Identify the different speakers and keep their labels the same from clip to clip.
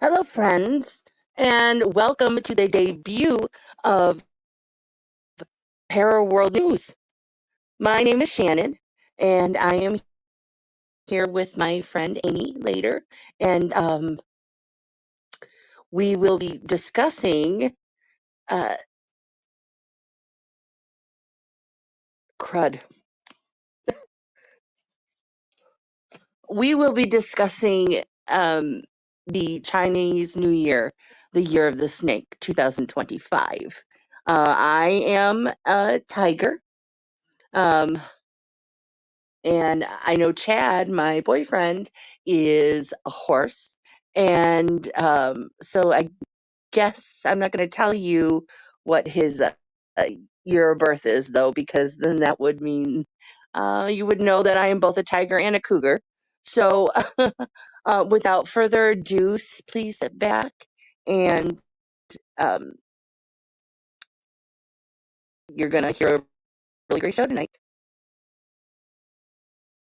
Speaker 1: Hello, friends, and welcome to the debut of Paraworld News. My name is Shannon, and I am here with my friend Amy later, and we will be discussing uh, crud. We will be discussing the Chinese New Year, the Year of the Snake, 2025. I am a tiger. Um, And I know Chad, my boyfriend, is a horse. And so I guess I'm not going to tell you what his uh, year of birth is, though, because then that would mean you would know that I am both a tiger and a cougar. So without further ado, please sit back and um, you're going to hear a really great show tonight.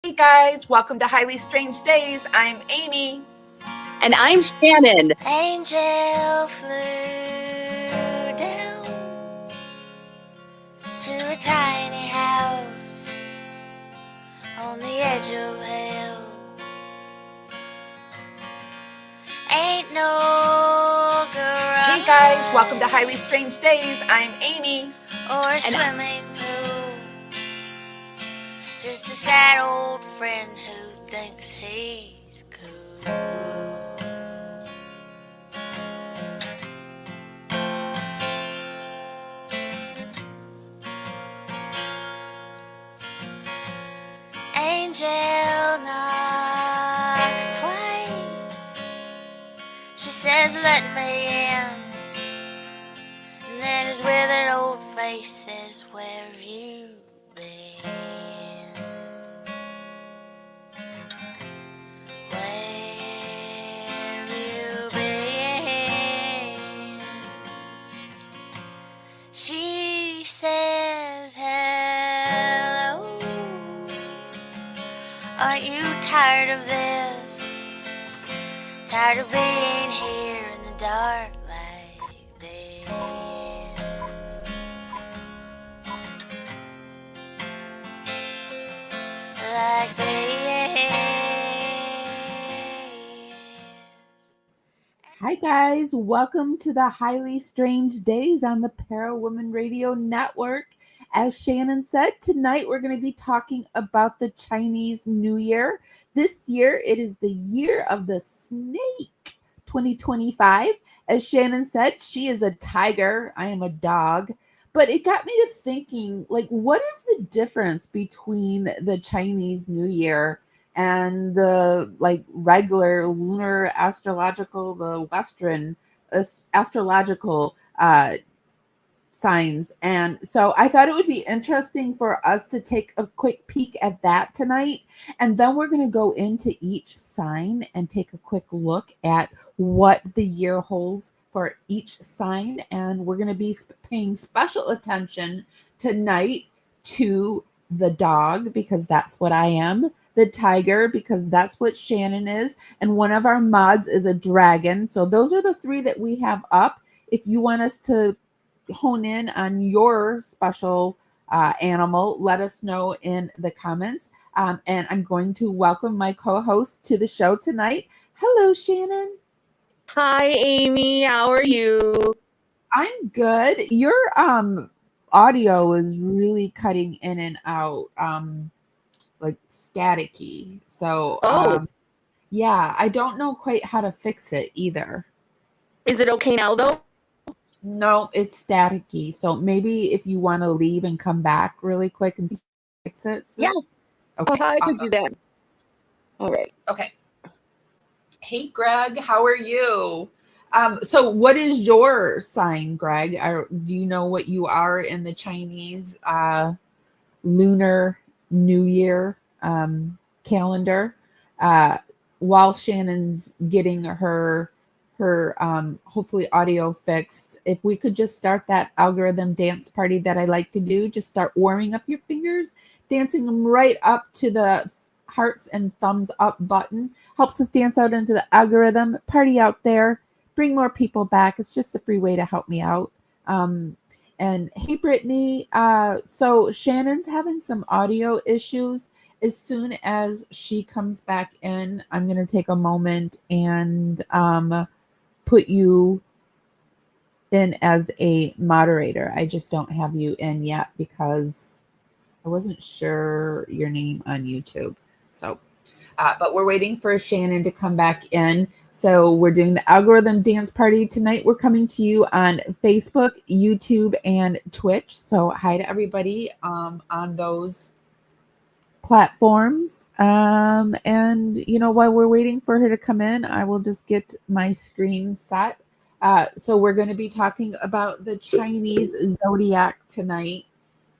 Speaker 2: Hey guys, welcome to Highly Strange Days. I'm Amy.
Speaker 1: And I'm Shannon.
Speaker 3: Angel flew down to a tiny house on the edge of hell. Ain't no garage.
Speaker 2: Hey guys, welcome to Highly Strange Days. I'm Amy.
Speaker 3: Or a swimming pool. Just a sad old friend who thinks he's cool. Angel knocks twice. She says, "Let me in." And then his withered old face says, "Where have you been? Where have you been?" She says, "Hello. Aren't you tired of this? Tired of being here in the dark like this? Like this?"
Speaker 4: Hi, guys. Welcome to the Highly Strange Days on the Parawomenradio Network. As Shannon said, tonight we're going to be talking about the Chinese New Year. This year, it is the Year of the Snake, 2025. As Shannon said, she is a tiger. I am a dog. But it got me to thinking, like, what is the difference between the Chinese New Year and the like regular lunar astrological, the Western astrological signs? And so I thought it would be interesting for us to take a quick peek at that tonight. And then we're going to go into each sign and take a quick look at what the year holds for each sign. And we're going to be paying special attention tonight to the dog, because that's what I am, the tiger, because that's what Shannon is, and one of our mods is a dragon. So those are the three that we have up. If you want us to hone in on your special animal, let us know in the comments. And I'm going to welcome my co-host to the show tonight. Hello, Shannon.
Speaker 1: Hi, Amy. How are you?
Speaker 4: I'm good. Your audio is really cutting in and out, like staticky. So yeah, I don't know quite how to fix it either.
Speaker 1: Is it okay now, though?
Speaker 4: No, it's staticky. So maybe if you want to leave and come back really quick and fix it.
Speaker 1: Yeah.
Speaker 4: Okay.
Speaker 1: I could
Speaker 4: Awesome.
Speaker 1: do that. All right.
Speaker 4: Okay. Hey, Greg, how are you? So what is your sign, Greg? Do you know what you are in the Chinese lunar New Year calendar? While Shannon's getting her hopefully audio fixed, if we could just start that algorithm dance party that I like to do, just start warming up your fingers, dancing them right up to the hearts and thumbs up button. Helps us dance out into the algorithm. Party out there. Bring more people back. It's just a free way to help me out. And hey, Brittany. So Shannon's having some audio issues. As soon as she comes back in, I'm going to take a moment and put you in as a moderator. I just don't have you in yet because I wasn't sure your name on YouTube. So, but we're waiting for Shannon to come back in. So we're doing the algorithm dance party tonight. We're coming to you on Facebook, YouTube, and Twitch. So hi to everybody on those platforms. And while we're waiting for her to come in, I will just get my screen set. So we're going to be talking about the Chinese Zodiac tonight.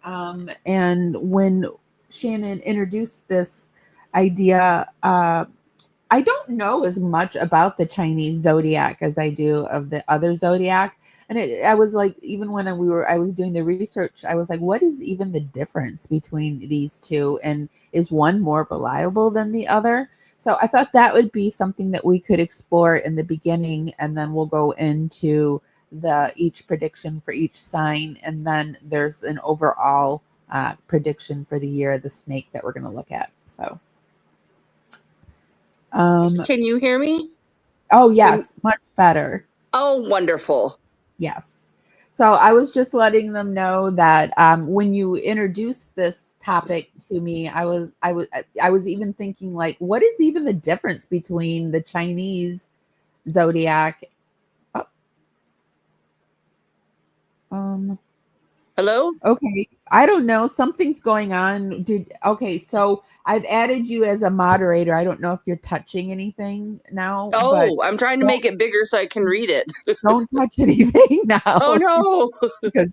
Speaker 4: And when Shannon introduced this idea, I don't know as much about the Chinese Zodiac as I do of the other Zodiac. And I was like, even when I was doing the research, I was like, what is even the difference between these two? And is one more reliable than the other? So I thought that would be something that we could explore in the beginning, and then we'll go into each prediction for each sign, and then there's an overall prediction for the year of the snake that we're going to look at. So,
Speaker 1: Can you hear me?
Speaker 4: oh yes, much better.
Speaker 1: Oh, wonderful.
Speaker 4: Yes. So I was just letting them know that when you introduced this topic to me, I was even thinking, like, what is even the difference between the Chinese Zodiac?
Speaker 1: Hello?
Speaker 4: Okay. I don't know. Something's going on. So I've added you as a moderator. I don't know if you're touching anything now, but
Speaker 1: Oh, I'm trying to make it bigger so I can read it.
Speaker 4: don't touch anything now.
Speaker 1: Oh no.
Speaker 4: Because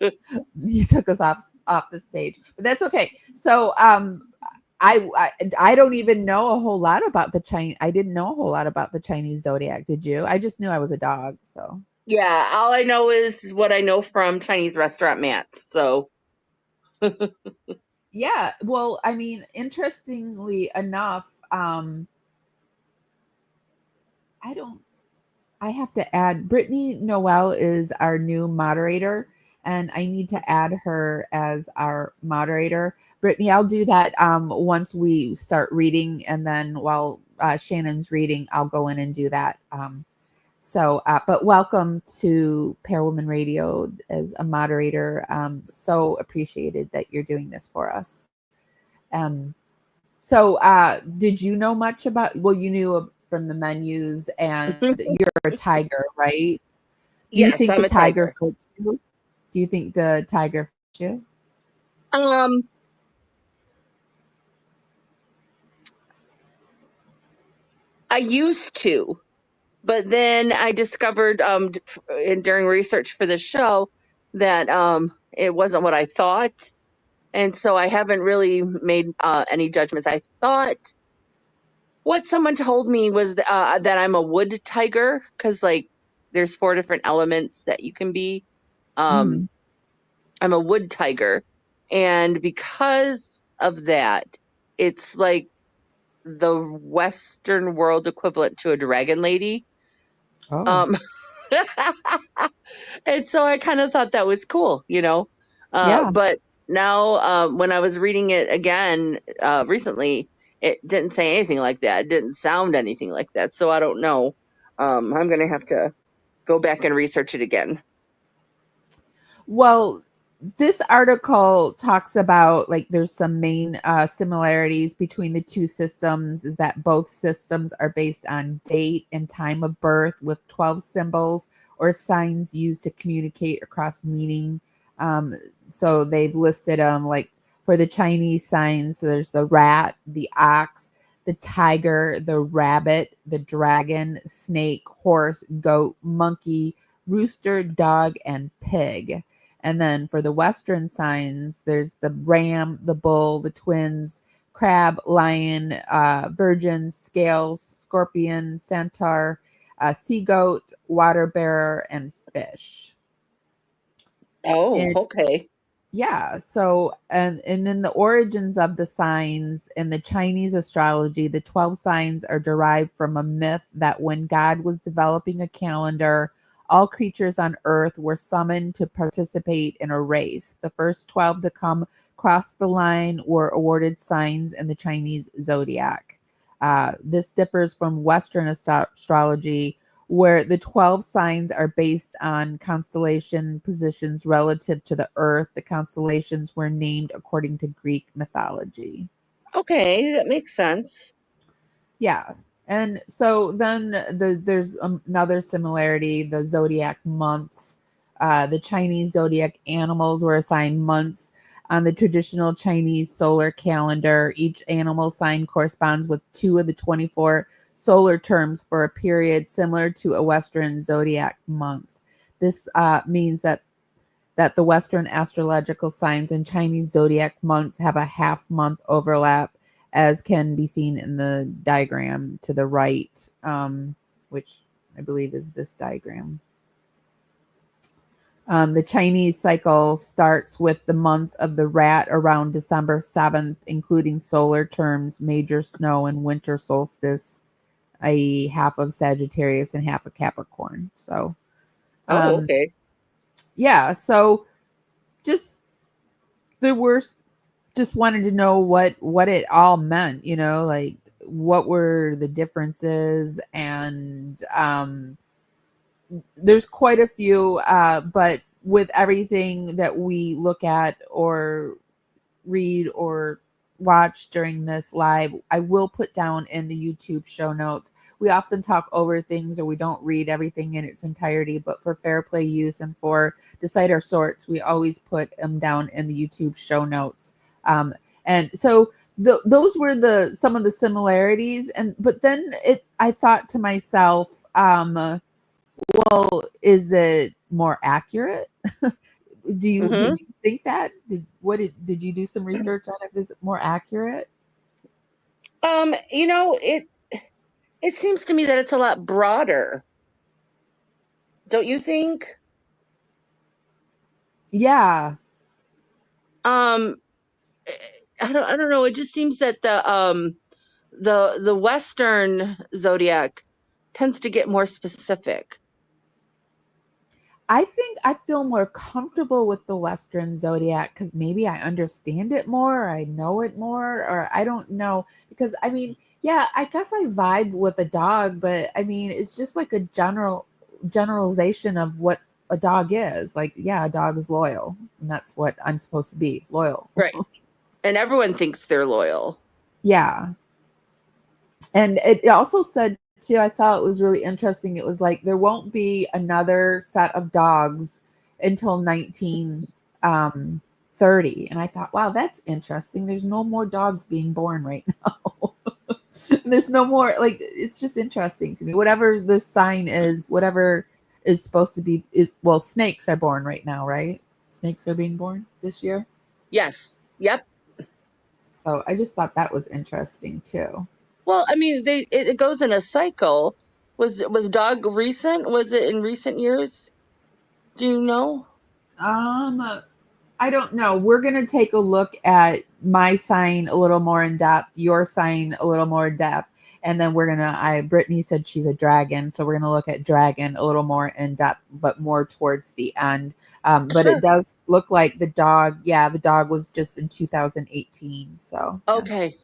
Speaker 4: you took us off the stage. But that's okay. So I don't even know a whole lot about the Chinese. I didn't know a whole lot about the Chinese Zodiac. Did you? I just knew I was a dog. So
Speaker 1: Yeah, all I know is what I know from Chinese restaurant mats. So
Speaker 4: yeah. Well, I mean, interestingly enough, I have to add Brittany Noel is our new moderator, and I need to add her as our moderator. Brittany, I'll do that once we start reading, and then while Shannon's reading, I'll go in and do that. But welcome to Parawomenradio as a moderator. So appreciated that you're doing this for us. Did you know much about, well, you knew from the menus, and you're a tiger, right? Do you
Speaker 1: yes,
Speaker 4: think
Speaker 1: I'm
Speaker 4: the
Speaker 1: a tiger.
Speaker 4: fits you? Do you think the tiger fits you?
Speaker 1: I used to, but then I discovered during research for the show that it wasn't what I thought, and so I haven't really made any judgments. I thought what someone told me was that I'm a wood tiger because, like, there's 4 different elements that you can be.
Speaker 4: Mm.
Speaker 1: I'm a wood tiger, and because of that, it's like the Western world equivalent to a dragon lady.
Speaker 4: Oh,
Speaker 1: And so I kind of thought that was cool,
Speaker 4: yeah.
Speaker 1: But now, when I was reading it again recently, it didn't say anything like that. It didn't sound anything like that. So I don't know. I'm going to have to go back and research it again.
Speaker 4: Well, this article talks about, like, there's some main similarities between the two systems is that both systems are based on date and time of birth with 12 symbols or signs used to communicate across meaning. So they've listed them, like, for the Chinese signs. So there's the rat, the ox, the tiger, the rabbit, the dragon, snake, horse, goat, monkey, rooster, dog, and pig. And then for the Western signs, there's the ram, the bull, the twins, crab, lion, virgin, scales, scorpion, centaur, sea goat, water bearer, and fish.
Speaker 1: Oh,
Speaker 4: And
Speaker 1: okay.
Speaker 4: Yeah. So, and then the origins of the signs in the Chinese astrology, the 12 signs are derived from a myth that when God was developing a calendar, all creatures on earth were summoned to participate in a race. The first 12 to come across the line were awarded signs in the Chinese zodiac. This differs from Western astrology, where the 12 signs are based on constellation positions relative to the earth. The constellations were named according to Greek mythology.
Speaker 1: Okay, that makes sense.
Speaker 4: Yeah. And so then there's another similarity, the zodiac months. The Chinese zodiac animals were assigned months on the traditional Chinese solar calendar. Each animal sign corresponds with 2 of the 24 solar terms for a period similar to a Western zodiac month. This means that the Western astrological signs and Chinese zodiac months have a half month overlap, as can be seen in the diagram to the right, which I believe is this diagram. The Chinese cycle starts with the month of the rat around December 7th, including solar terms, major snow, and winter solstice, i.e., half of Sagittarius and half of Capricorn. So,
Speaker 1: Oh, okay.
Speaker 4: yeah. So, just there were just wanted to know what it all meant, like what were the differences, and there's quite a few, but with everything that we look at or read or watch during this live, I will put down in the YouTube show notes. We often talk over things or we don't read everything in its entirety, but for fair play use and for Decide Our Sorts, we always put them down in the YouTube show notes. And so those were some of the similarities, but then I thought to myself, well, is it more accurate?
Speaker 1: Mm-hmm.
Speaker 4: Did you think that? Did you do some research on it? Is it more accurate?
Speaker 1: It seems to me that it's a lot broader. Don't you think?
Speaker 4: Yeah.
Speaker 1: Um, I don't know. It just seems that the Western zodiac tends to get more specific.
Speaker 4: I think I feel more comfortable with the Western zodiac because maybe I understand it more, or I know it more, or I don't know. Because I mean, yeah, I guess I vibe with a dog, but I mean, it's just like a generalization of what a dog is. Like, yeah, a dog is loyal, and that's what I'm supposed to be, loyal.
Speaker 1: Right. And everyone thinks they're loyal.
Speaker 4: Yeah. And it also said too, I thought it was really interesting. It was like there won't be another set of dogs until 1930. And I thought, wow, that's interesting. There's no more dogs being born right now. There's no more, like, it's just interesting to me. Whatever the sign is, whatever is supposed to be, well, snakes are born right now, right? Snakes are being born this year.
Speaker 1: Yes. Yep.
Speaker 4: So I just thought that was interesting too.
Speaker 1: Well, I mean, it goes in a cycle. Was dog recent? Was it in recent years? Do you know?
Speaker 4: I don't know. We're going to take a look at my sign a little more in depth, your sign a little more in depth. And then Brittany said she's a dragon. So we're going to look at dragon a little more in depth, but more towards the end. But
Speaker 1: Sure.
Speaker 4: it does look like the dog was just in 2018. So, yeah.
Speaker 1: Okay.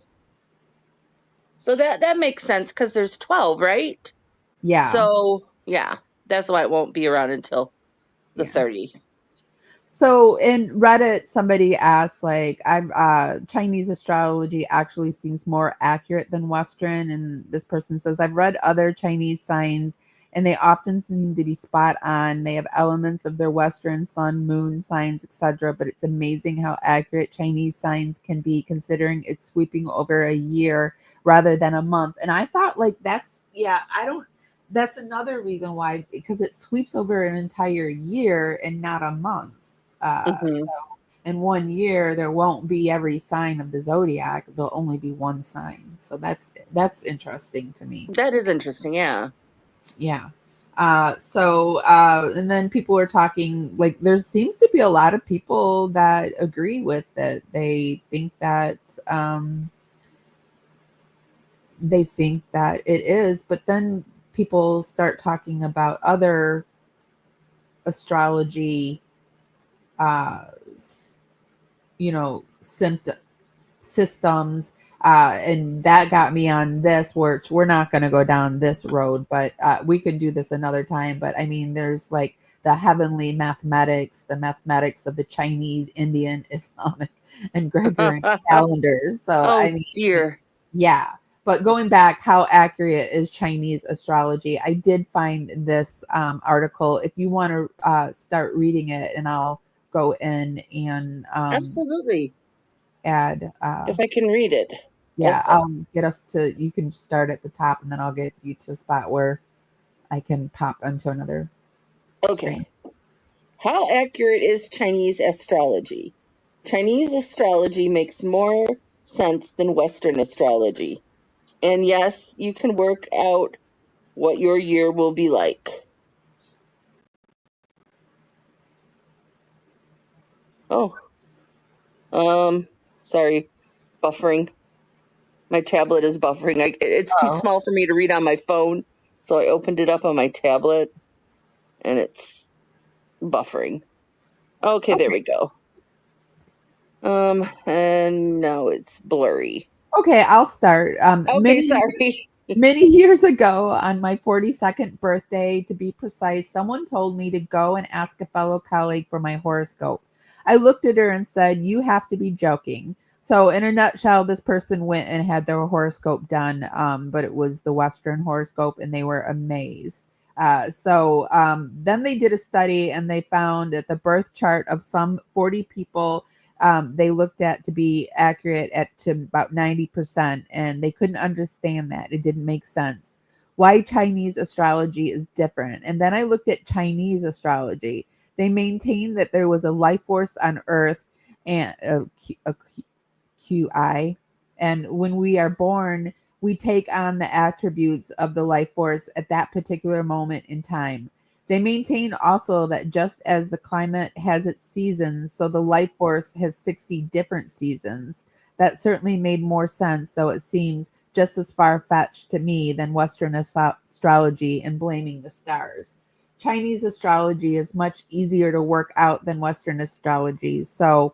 Speaker 1: So that makes sense because there's 12, right?
Speaker 4: Yeah.
Speaker 1: So, yeah, that's why it won't be around until the
Speaker 4: Yeah.
Speaker 1: 30.
Speaker 4: So in Reddit, somebody asked, like, Chinese astrology actually seems more accurate than Western. And this person says, I've read other Chinese signs and they often seem to be spot on. They have elements of their Western sun, moon signs, etc. But it's amazing how accurate Chinese signs can be considering it's sweeping over a year rather than a month. And I thought, like, that's another reason why, because it sweeps over an entire year and not a month. So in 1 year, there won't be every sign of the zodiac. There'll only be one sign. So that's interesting to me.
Speaker 1: That is interesting, yeah.
Speaker 4: Yeah. And then people are talking, like, there seems to be a lot of people that agree with it. They think that it is, but then people start talking about other astrology, uh, systems, and that got me on this, which we're not going to go down this road, but we can do this another time. But I mean, there's like the heavenly mathematics, the mathematics of the Chinese, Indian, Islamic, and Gregorian calendars. So
Speaker 1: Oh
Speaker 4: I mean,
Speaker 1: dear.
Speaker 4: yeah. But going back, how accurate is Chinese astrology? I did find this article. If you want to start reading it, and I'll go in and
Speaker 1: Absolutely.
Speaker 4: add.
Speaker 1: If I can read it.
Speaker 4: Yeah,
Speaker 1: Okay.
Speaker 4: get us to. You can start at the top, and then I'll get you to a spot where I can pop into another
Speaker 1: Okay.
Speaker 4: screen.
Speaker 1: How accurate is Chinese astrology? Chinese astrology makes more sense than Western astrology. And yes, you can work out what your year will be like. Oh, sorry, buffering. My tablet is buffering. It's too
Speaker 4: Oh,
Speaker 1: small for me to read on my phone, so I opened it up on my tablet, and it's buffering. Okay, there
Speaker 4: okay.
Speaker 1: we go. And now it's blurry.
Speaker 4: Okay, I'll start.
Speaker 1: Okay, sorry.
Speaker 4: Many years ago, on my 42nd birthday, to be precise, someone told me to go and ask a fellow colleague for my horoscope. I looked at her and said, "You have to be joking." So, in a nutshell, this person went and had their horoscope done, but it was the Western horoscope, and they were amazed. Then they did a study, and they found that the birth chart of some 40 people, they looked at to be accurate at to about 90%, and they couldn't understand that. It didn't make sense. Why Chinese astrology is different. And then I looked at Chinese astrology. They maintained that there was a life force on Earth, and a QI. And when we are born, we take on the attributes of the life force at that particular moment in time. They maintain also that just as the climate has its seasons, so the life force has 60 different seasons. That certainly made more sense, though it seems just as far fetched to me than Western astrology and blaming the stars. Chinese astrology is much easier to work out than Western astrology, so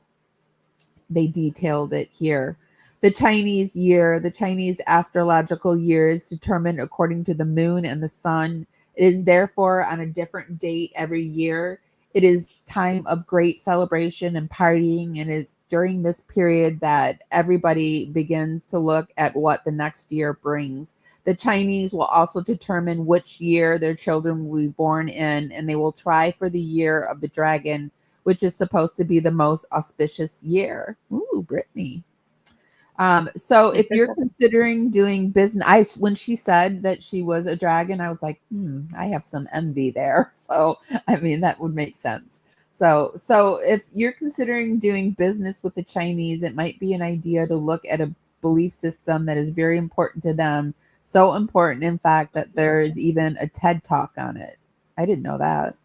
Speaker 4: they detailed it here. The Chinese astrological year is determined according to the moon and the sun. It is therefore on a different date every year. It is time of great celebration and partying, and it's during this period that everybody begins to look at what the next year brings. The Chinese will also determine which year their children will be born in, and they will try for the year of the dragon, which is supposed to be the most auspicious year. Ooh, Brittany. So if you're considering doing business, when she said that she was a dragon, I was like, I have some envy there. So I mean, that would make sense. So if you're considering doing business with the Chinese, it might be an idea to look at a belief system that is very important to them. So important, in fact, that there is even a TED talk on it. I didn't know that.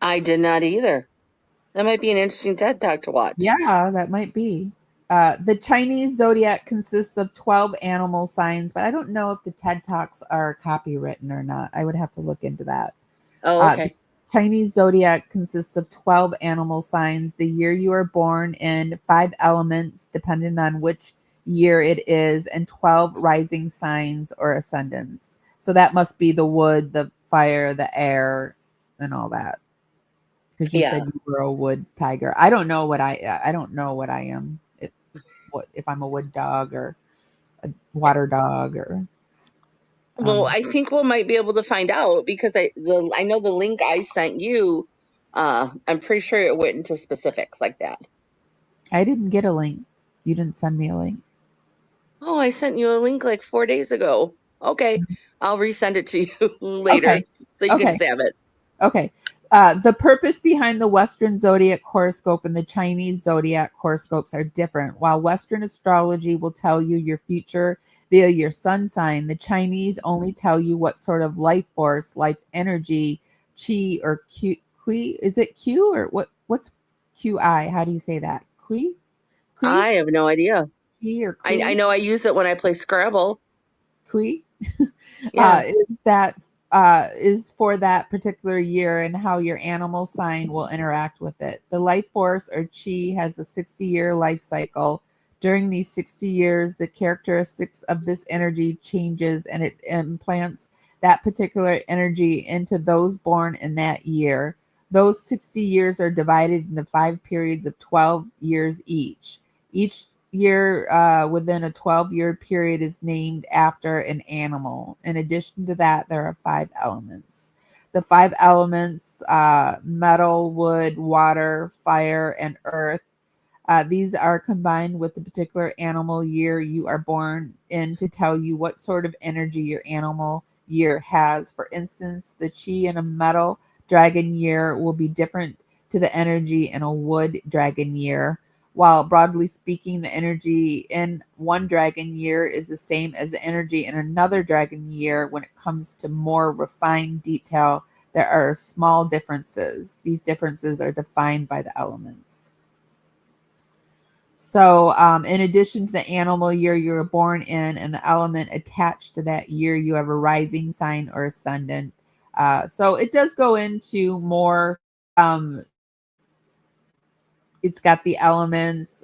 Speaker 1: I did not either. That might be an interesting TED Talk to watch.
Speaker 4: Yeah, that might be. The Chinese zodiac consists of 12 animal signs, but I don't know if the TED Talks are copywritten or not. I would have to look into that.
Speaker 1: Oh,
Speaker 4: The
Speaker 1: okay.
Speaker 4: Chinese zodiac consists of 12 animal signs, the year you are born in, 5 elements, depending on which year it is, and 12 rising signs or ascendants. So that must be the wood, the fire, the air, and all that. Because you
Speaker 1: Yeah.
Speaker 4: said you were a wood tiger. I don't know what I am. If I'm a wood dog or a water dog or
Speaker 1: Well,
Speaker 4: um
Speaker 1: I think we might be able to find out because I know the link I sent you. I'm pretty sure it went into specifics like that.
Speaker 4: I didn't get a link. You didn't send me a link.
Speaker 1: Oh, I sent you a link like 4 days ago. Okay, I'll resend it to you later
Speaker 4: Okay.
Speaker 1: so you can
Speaker 4: Okay.
Speaker 1: just have it.
Speaker 4: Okay. The purpose behind the Western zodiac horoscope and the Chinese zodiac horoscopes are different. While Western astrology will tell you your future via your sun sign, the Chinese only tell you what sort of life force, life energy, qi or qi, is it q or what's qi? How do you say that? Qi? Qi?
Speaker 1: I have no idea.
Speaker 4: Qi or
Speaker 1: I
Speaker 4: qi?
Speaker 1: know I use it when I play Scrabble.
Speaker 4: Qi?
Speaker 1: Yeah.
Speaker 4: Is that is for that particular year and how your animal sign will interact with it. The life force or chi has a 60-year life cycle. During these 60 years, the characteristics of this energy changes and it implants that particular energy into those born in that year. Those 60 years are divided into 5 periods of 12 years each. Each year within a 12-year period is named after an animal. In addition to that, there are 5 elements. The 5 elements, metal, wood, water, fire, and earth. These are combined with the particular animal year you are born in to tell you what sort of energy your animal year has. For instance, the chi in a metal dragon year will be different to the energy in a wood dragon year. While broadly speaking, the energy in one dragon year is the same as the energy in another dragon year, when it comes to more refined detail, there are small differences. These differences are defined by the elements. So in addition to the animal year you were born in and the element attached to that year, you have a rising sign or ascendant. So it does go into more, it's got the elements.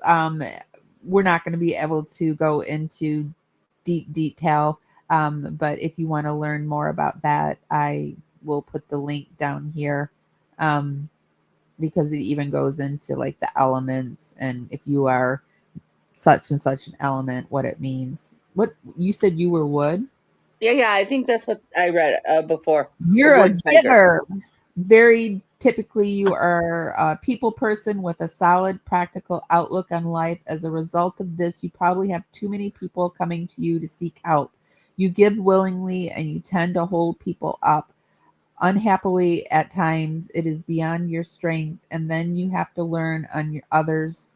Speaker 4: We're not going to be able to go into deep detail, but if you want to learn more about that, I will put the link down here, because it even goes into like the elements and if you are such and such an element, what it means. What you said you were wood?
Speaker 1: Yeah, I think that's what I read before. The
Speaker 4: You're a
Speaker 1: wood tiger.
Speaker 4: giver. Very typically, you are a people person with a solid, practical outlook on life. As a result of this, you probably have too many people coming to you to seek help. You give willingly and you tend to hold people up. Unhappily, at times, it is beyond your strength, and then you have to learn on your others.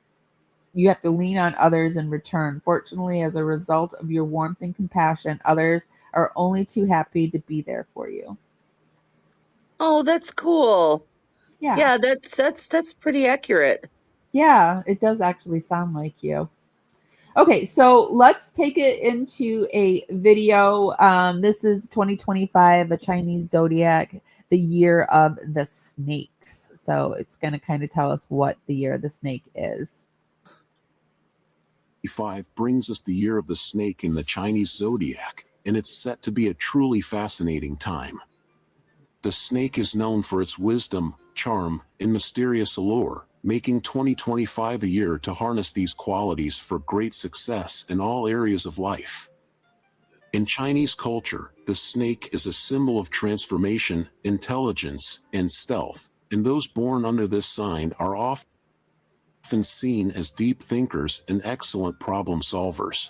Speaker 4: You have to lean on others in return. Fortunately, as a result of your warmth and compassion, others are only too happy to be there for you.
Speaker 1: Oh, that's cool.
Speaker 4: Yeah.
Speaker 1: Yeah, that's pretty accurate.
Speaker 4: Yeah, it does actually sound like you. Okay, so let's take it into a video. This is 2025, a Chinese zodiac, the year of the snakes. So it's going to kind of tell us what the year of the snake is.
Speaker 5: 5 brings us the year of the snake in the Chinese zodiac, and it's set to be a truly fascinating time. The snake is known for its wisdom, charm, and mysterious allure, making 2025 a year to harness these qualities for great success in all areas of life. In Chinese culture, the snake is a symbol of transformation, intelligence, and stealth, and those born under this sign are often seen as deep thinkers and excellent problem solvers.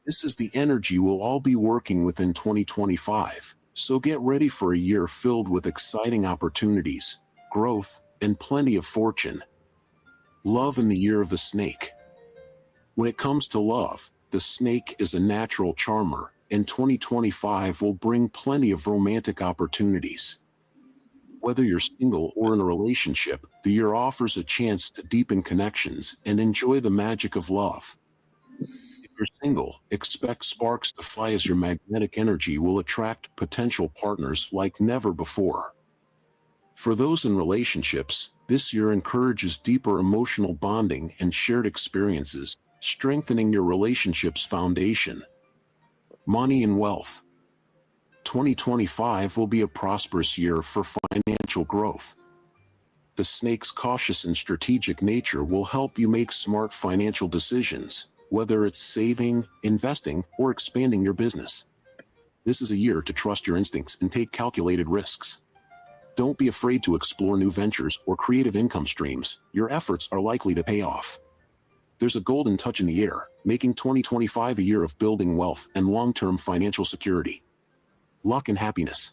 Speaker 5: This is the energy we'll all be working with in 2025, so get ready for a year filled with exciting opportunities, growth, and plenty of fortune. Love in the year of the snake. When it comes to love, the snake is a natural charmer, and 2025 will bring plenty of romantic opportunities. Whether you're single or in a relationship, the year offers a chance to deepen connections and enjoy the magic of love. If you're single, expect sparks to fly as your magnetic energy will attract potential partners like never before. For those in relationships, this year encourages deeper emotional bonding and shared experiences, strengthening your relationship's foundation. Money and wealth. 2025 will be a prosperous year for financial growth. The snake's cautious and strategic nature will help you make smart financial decisions, whether it's saving, investing, or expanding your business. This is a year to trust your instincts and take calculated risks. Don't be afraid to explore new ventures or creative income streams. Your efforts are likely to pay off. There's a golden touch in the air, making 2025 a year of building wealth and long-term financial security. Luck and happiness.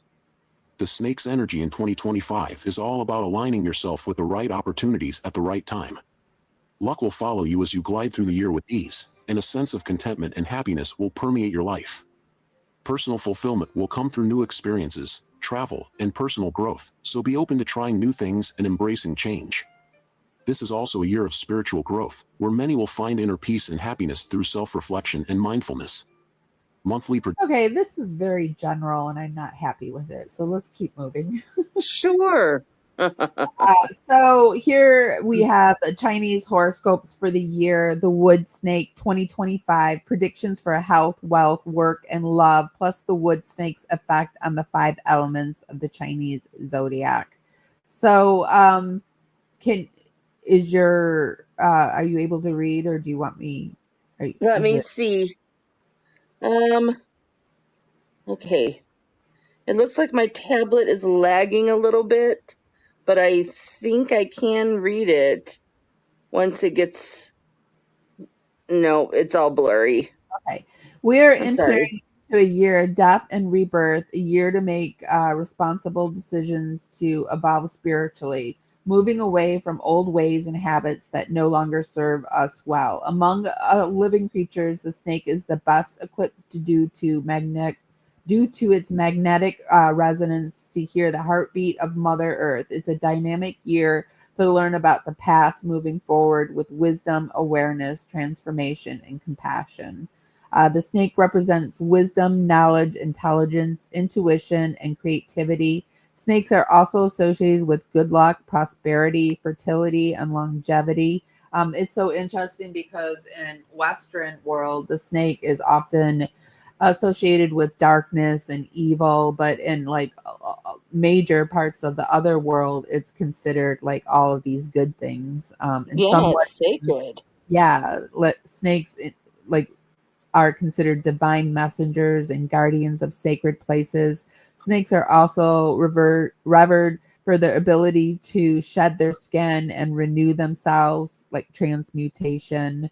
Speaker 5: The snake's energy in 2025 is all about aligning yourself with the right opportunities at the right time. Luck will follow you as you glide through the year with ease, and a sense of contentment and happiness will permeate your life. Personal fulfillment will come through new experiences, travel, and personal growth, so be open to trying new things and embracing change. This is also a year of spiritual growth, where many will find inner peace and happiness through self-reflection and mindfulness. Monthly
Speaker 4: Okay, this is very general and I'm not happy with it. So let's keep moving.
Speaker 1: Sure.
Speaker 4: So here we have the Chinese horoscopes for the year, the Wood Snake 2025, predictions for health, wealth, work, and love, plus the Wood Snake's effect on the 5 elements of the Chinese zodiac. So, are you able to read, or do you want me?
Speaker 1: Let me see. Okay. It looks like my tablet is lagging a little bit, but I think I can read it once it gets. No, it's all blurry.
Speaker 4: Okay. We're
Speaker 1: I'm sorry.
Speaker 4: entering into a year of death and rebirth, a year to make responsible decisions to evolve spiritually, moving away from old ways and habits that no longer serve us well. Among living creatures, the snake is the best equipped to due to its magnetic resonance to hear the heartbeat of Mother Earth. It's a dynamic year to learn about the past, moving forward with wisdom, awareness, transformation, and compassion. The snake represents wisdom, knowledge, intelligence, intuition, and creativity. Snakes are also associated with good luck, prosperity, fertility, and longevity. It's so interesting because in Western world, the snake is often associated with darkness and evil, but in like major parts of the other world, it's considered like all of these good things. In some
Speaker 1: Yeah,
Speaker 4: way,
Speaker 1: it's sacred.
Speaker 4: yeah, snakes like are considered divine messengers and guardians of sacred places. Snakes are also revered for their ability to shed their skin and renew themselves, like transmutation,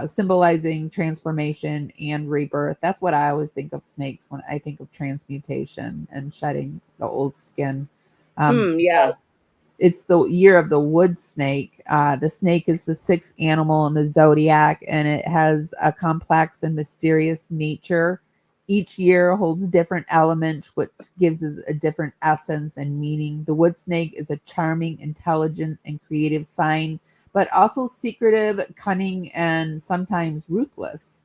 Speaker 4: symbolizing transformation and rebirth. That's what I always think of snakes when I think of transmutation and shedding the old skin.
Speaker 1: Yeah.
Speaker 4: It's the year of the wood snake. The snake is the 6th animal in the zodiac, and it has a complex and mysterious nature. Each year holds different elements, which gives us a different essence and meaning. The wood snake is a charming, intelligent, and creative sign, but also secretive, cunning, and sometimes ruthless.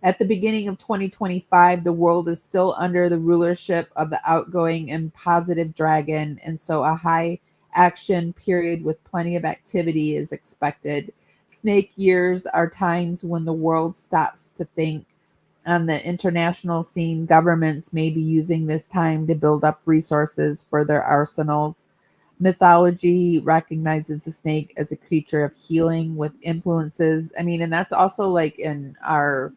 Speaker 4: At the beginning of 2025, the world is still under the rulership of the outgoing and positive dragon, and so a high action period with plenty of activity is expected. Snake years are times when the world stops to think. On the international scene, governments may be using this time to build up resources for their arsenals. Mythology recognizes the snake as a creature of healing with influences. I mean, and that's also like in our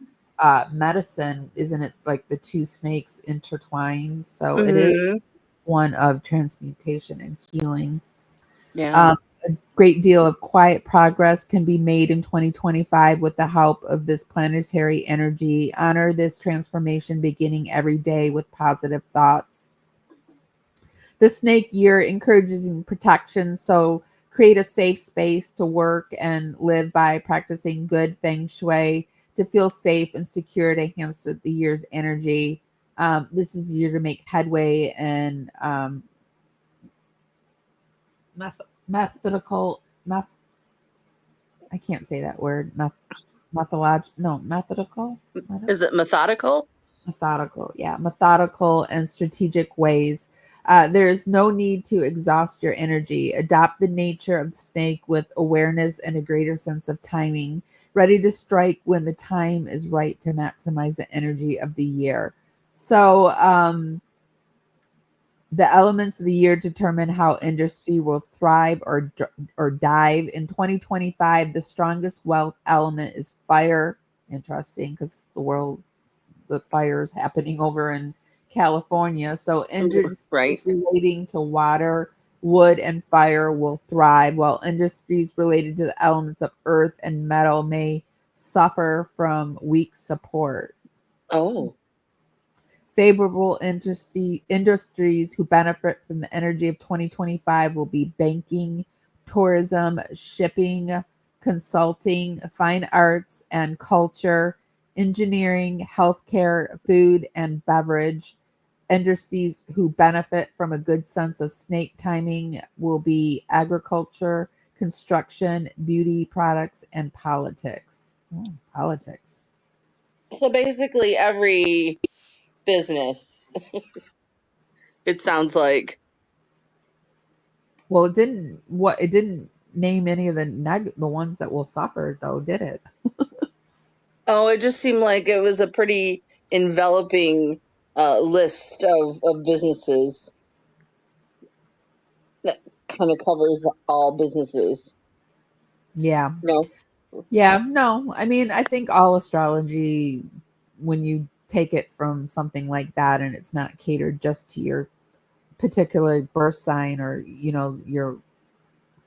Speaker 4: medicine, isn't it? Like the two snakes intertwined. So it is
Speaker 1: Mm-hmm.
Speaker 4: one of transmutation and healing.
Speaker 1: Yeah.
Speaker 4: A great deal of quiet progress can be made in 2025 with the help of this planetary energy. Honor this transformation beginning every day with positive thoughts. The snake year encourages protection, so create a safe space to work and live by practicing good feng shui to feel safe and secure to enhance the year's energy. This is a year to make headway and methodical meth I can't say that word. Methodical.
Speaker 1: Is it methodical?
Speaker 4: Methodical, yeah, methodical and strategic ways. There is no need to exhaust your energy. Adopt the nature of the snake with awareness and a greater sense of timing, ready to strike when the time is right to maximize the energy of the year. So, the elements of the year determine how industry will thrive or dive. In 2025, the strongest wealth element is fire. Interesting, because the fires happening over in California. So
Speaker 1: Right.
Speaker 4: industries relating to water, wood, and fire will thrive, while industries related to the elements of earth and metal may suffer from weak support.
Speaker 1: Oh.
Speaker 4: Favorable industries who benefit from the energy of 2025 will be banking, tourism, shipping, consulting, fine arts and culture, engineering, healthcare, food and beverage. Industries who benefit from a good sense of snake timing will be agriculture, construction, beauty products, and politics. Politics.
Speaker 1: So basically, every business, it sounds like.
Speaker 4: Well, it didn't name any of the ones that will suffer though, did it?
Speaker 1: Oh, it just seemed like it was a pretty enveloping list of businesses that kind of covers all businesses.
Speaker 4: Yeah.
Speaker 1: No.
Speaker 4: Yeah, no. I mean, I think all astrology, when you take it from something like that and it's not catered just to your particular birth sign or, your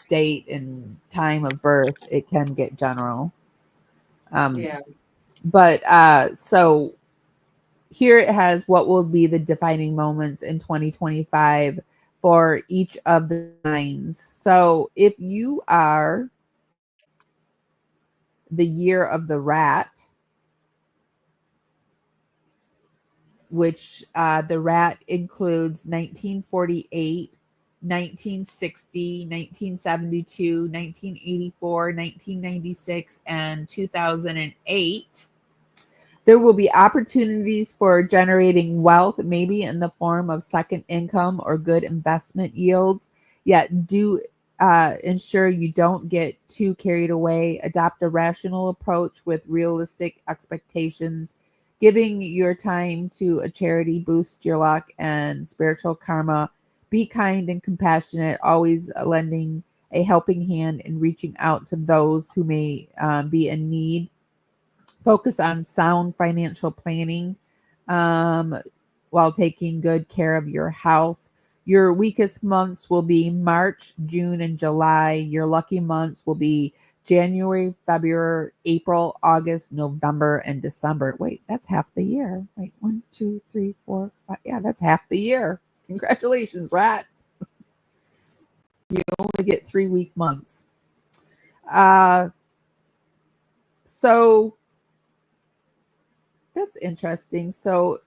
Speaker 4: date and time of birth, it can get general.
Speaker 1: Yeah.
Speaker 4: But so here it has what will be the defining moments in 2025 for each of the signs. So if you are the year of the rat, which the rat includes 1948, 1960, 1972, 1984, 1996, and 2008. There will be opportunities for generating wealth, maybe in the form of second income or good investment yields. Yet, do ensure you don't get too carried away. Adopt a rational approach with realistic expectations. Giving your time to a charity boosts your luck and spiritual karma. Be kind and compassionate, always lending a helping hand and reaching out to those who may be in need. Focus on sound financial planning while taking good care of your health. Your weakest months will be March, June, and July. Your lucky months will be January, February, April, August, November, and December. Wait, that's half the year. Wait, 1, 2, 3, 4, 5. Yeah, that's half the year. Congratulations, Rat. You only get 3 week months. So that's interesting. So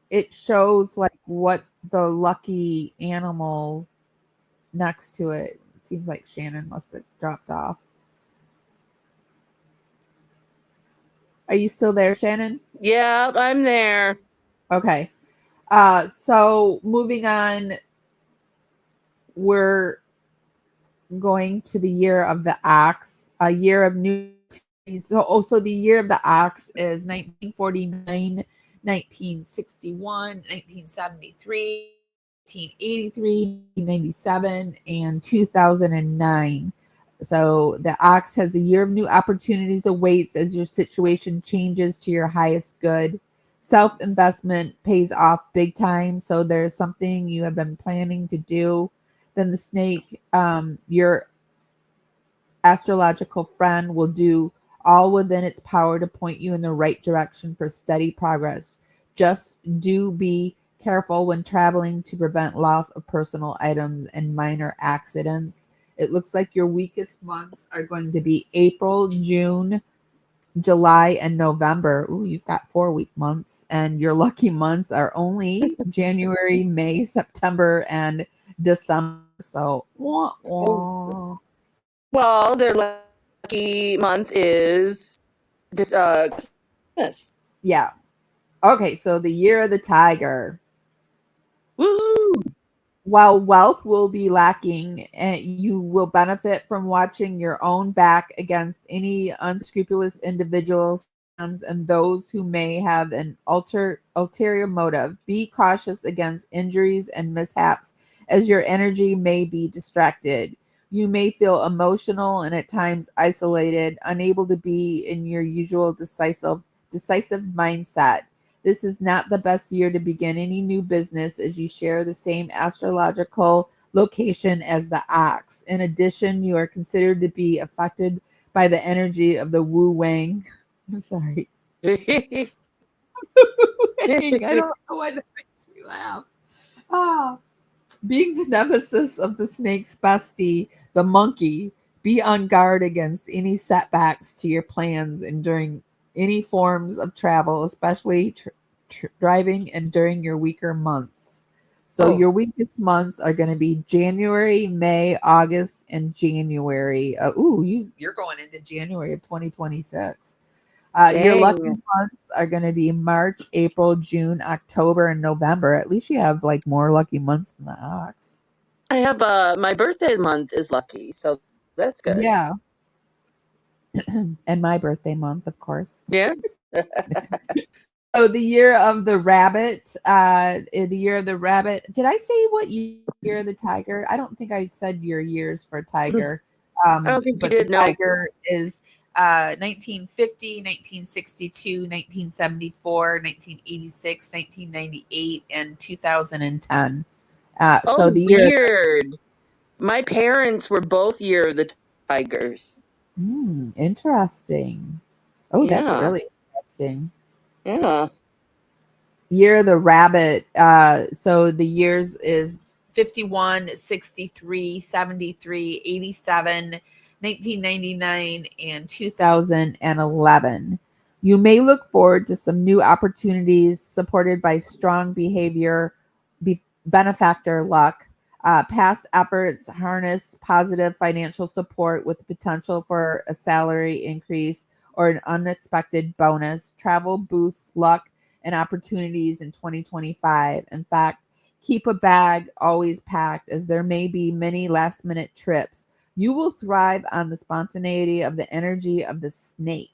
Speaker 4: it shows like what the lucky animal next to it. It seems like Shannon must have dropped off. Are you still there, Shannon?
Speaker 1: Yeah, I'm there.
Speaker 4: Okay. So moving on, we're going to the year of the ox, a year of new. So the year of the ox is 1949, 1961, 1973, 1983, 1997, and 2009. So the ox has a year of new opportunities awaits as your situation changes to your highest good. Self-investment pays off big time. So there's something you have been planning to do. Then the snake, your astrological friend, will do all within its power to point you in the right direction for steady progress. Just do be careful when traveling to prevent loss of personal items and minor accidents. It looks like your weakest months are going to be April, June, July, and November. Ooh, you've got 4 week months, and your lucky months are only January, May, September, and December. So, wah, wah.
Speaker 1: Well, their lucky month is this Christmas.
Speaker 4: Yeah. Okay, so the year of the tiger.
Speaker 1: Woo!
Speaker 4: While wealth will be lacking, you will benefit from watching your own back against any unscrupulous individuals and those who may have an ulterior motive. Be cautious against injuries and mishaps, as your energy may be distracted. You may feel emotional and at times isolated, unable to be in your usual decisive mindset. This is not the best year to begin any new business, as you share the same astrological location as the ox. In addition, you are considered to be affected by the energy of the Wu Wang. I'm sorry. I don't know why that makes me laugh. Ah, being the nemesis of the snake's bestie, the monkey, be on guard against any setbacks to your plans and during any forms of travel, especially driving and during your weaker months. So
Speaker 1: Oh,
Speaker 4: your weakest months are going to be January, May, August, and January. You're going into January of 2026. Your lucky
Speaker 1: dang.
Speaker 4: months are going to be March, April, June, October, and November. At least you have like more lucky months than the ox.
Speaker 1: I have my birthday month is lucky, so that's good.
Speaker 4: Yeah. And my birthday month, of course.
Speaker 1: Yeah.
Speaker 4: So the year of the rabbit, the year of the rabbit. Did I say what year of the tiger? I don't think I said your years for tiger.
Speaker 1: I don't think you
Speaker 4: But the
Speaker 1: did. No.
Speaker 4: tiger is 1950, 1962, 1974, 1986, 1998, and 2010. So
Speaker 1: Oh,
Speaker 4: the year.
Speaker 1: weird. My parents were both Year of the Tigers.
Speaker 4: Interesting. Oh, that's
Speaker 1: Yeah.
Speaker 4: really interesting.
Speaker 1: Yeah.
Speaker 4: Year of the rabbit. So the years is 51, 63, 73, 87, 1999, and 2011. You may look forward to some new opportunities supported by strong behavior, benefactor luck. Past efforts harness positive financial support with the potential for a salary increase or an unexpected bonus. Travel boosts luck and opportunities in 2025. In fact, keep a bag always packed as there may be many last minute trips. You will thrive on the spontaneity of the energy of the snake.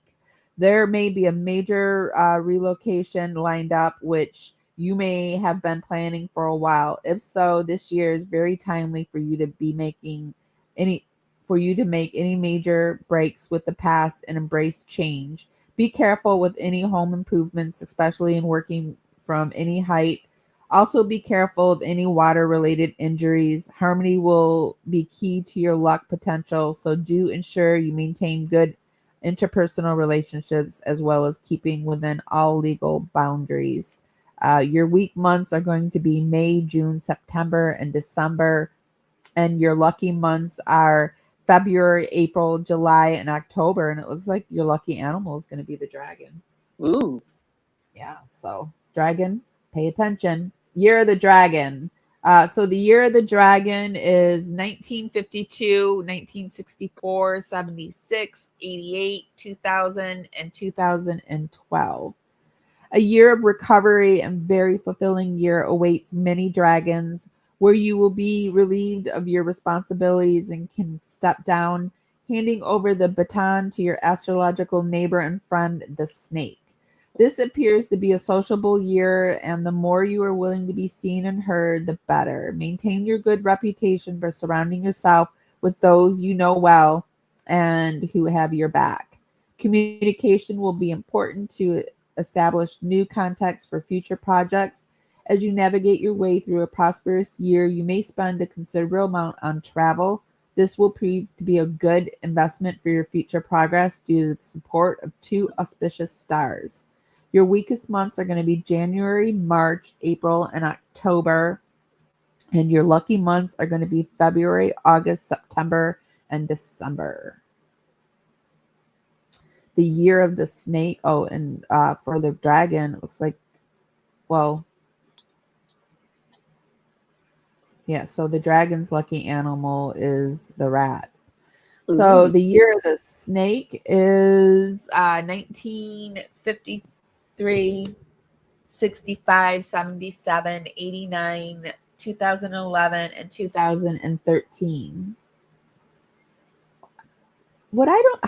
Speaker 4: There may be a major relocation lined up, which you may have been planning for a while. If so, this year is very timely for you to be making any for you to make any major breaks with the past and embrace change. Be careful with any home improvements, especially in working from any height. Also, be careful of any water related injuries. Harmony will be key to your luck potential, so do ensure you maintain good interpersonal relationships as well as keeping within all legal boundaries. Your weak months are going to be May, June, September, and December. And your lucky months are February, April, July, and October. And it looks like your lucky animal is going to be the dragon.
Speaker 1: Ooh.
Speaker 4: Yeah. So, dragon, pay attention. Year of the dragon. So, the year of the dragon is 1952, 1964, 76, 88, 2000, and 2012. A year of recovery and very fulfilling year awaits many dragons, where you will be relieved of your responsibilities and can step down, handing over the baton to your astrological neighbor and friend, the snake. This appears to be a sociable year, and the more you are willing to be seen and heard, the better. Maintain your good reputation by surrounding yourself with those you know well and who have your back. Communication will be important to establish new contacts for future projects. As you navigate your way through a prosperous year, you may spend a considerable amount on travel. This will prove to be a good investment for your future progress due to the support of two auspicious stars. Your weakest months are going to be January, March, April, and October. And your lucky months are going to be February, August, September, and December. The year of the snake. Oh, and for the dragon, it looks like, well, yeah, so the dragon's lucky animal is the rat. So
Speaker 1: Ooh.
Speaker 4: the year of the snake is 1953, 65, 77, 89, 2011, and 2013. What I don't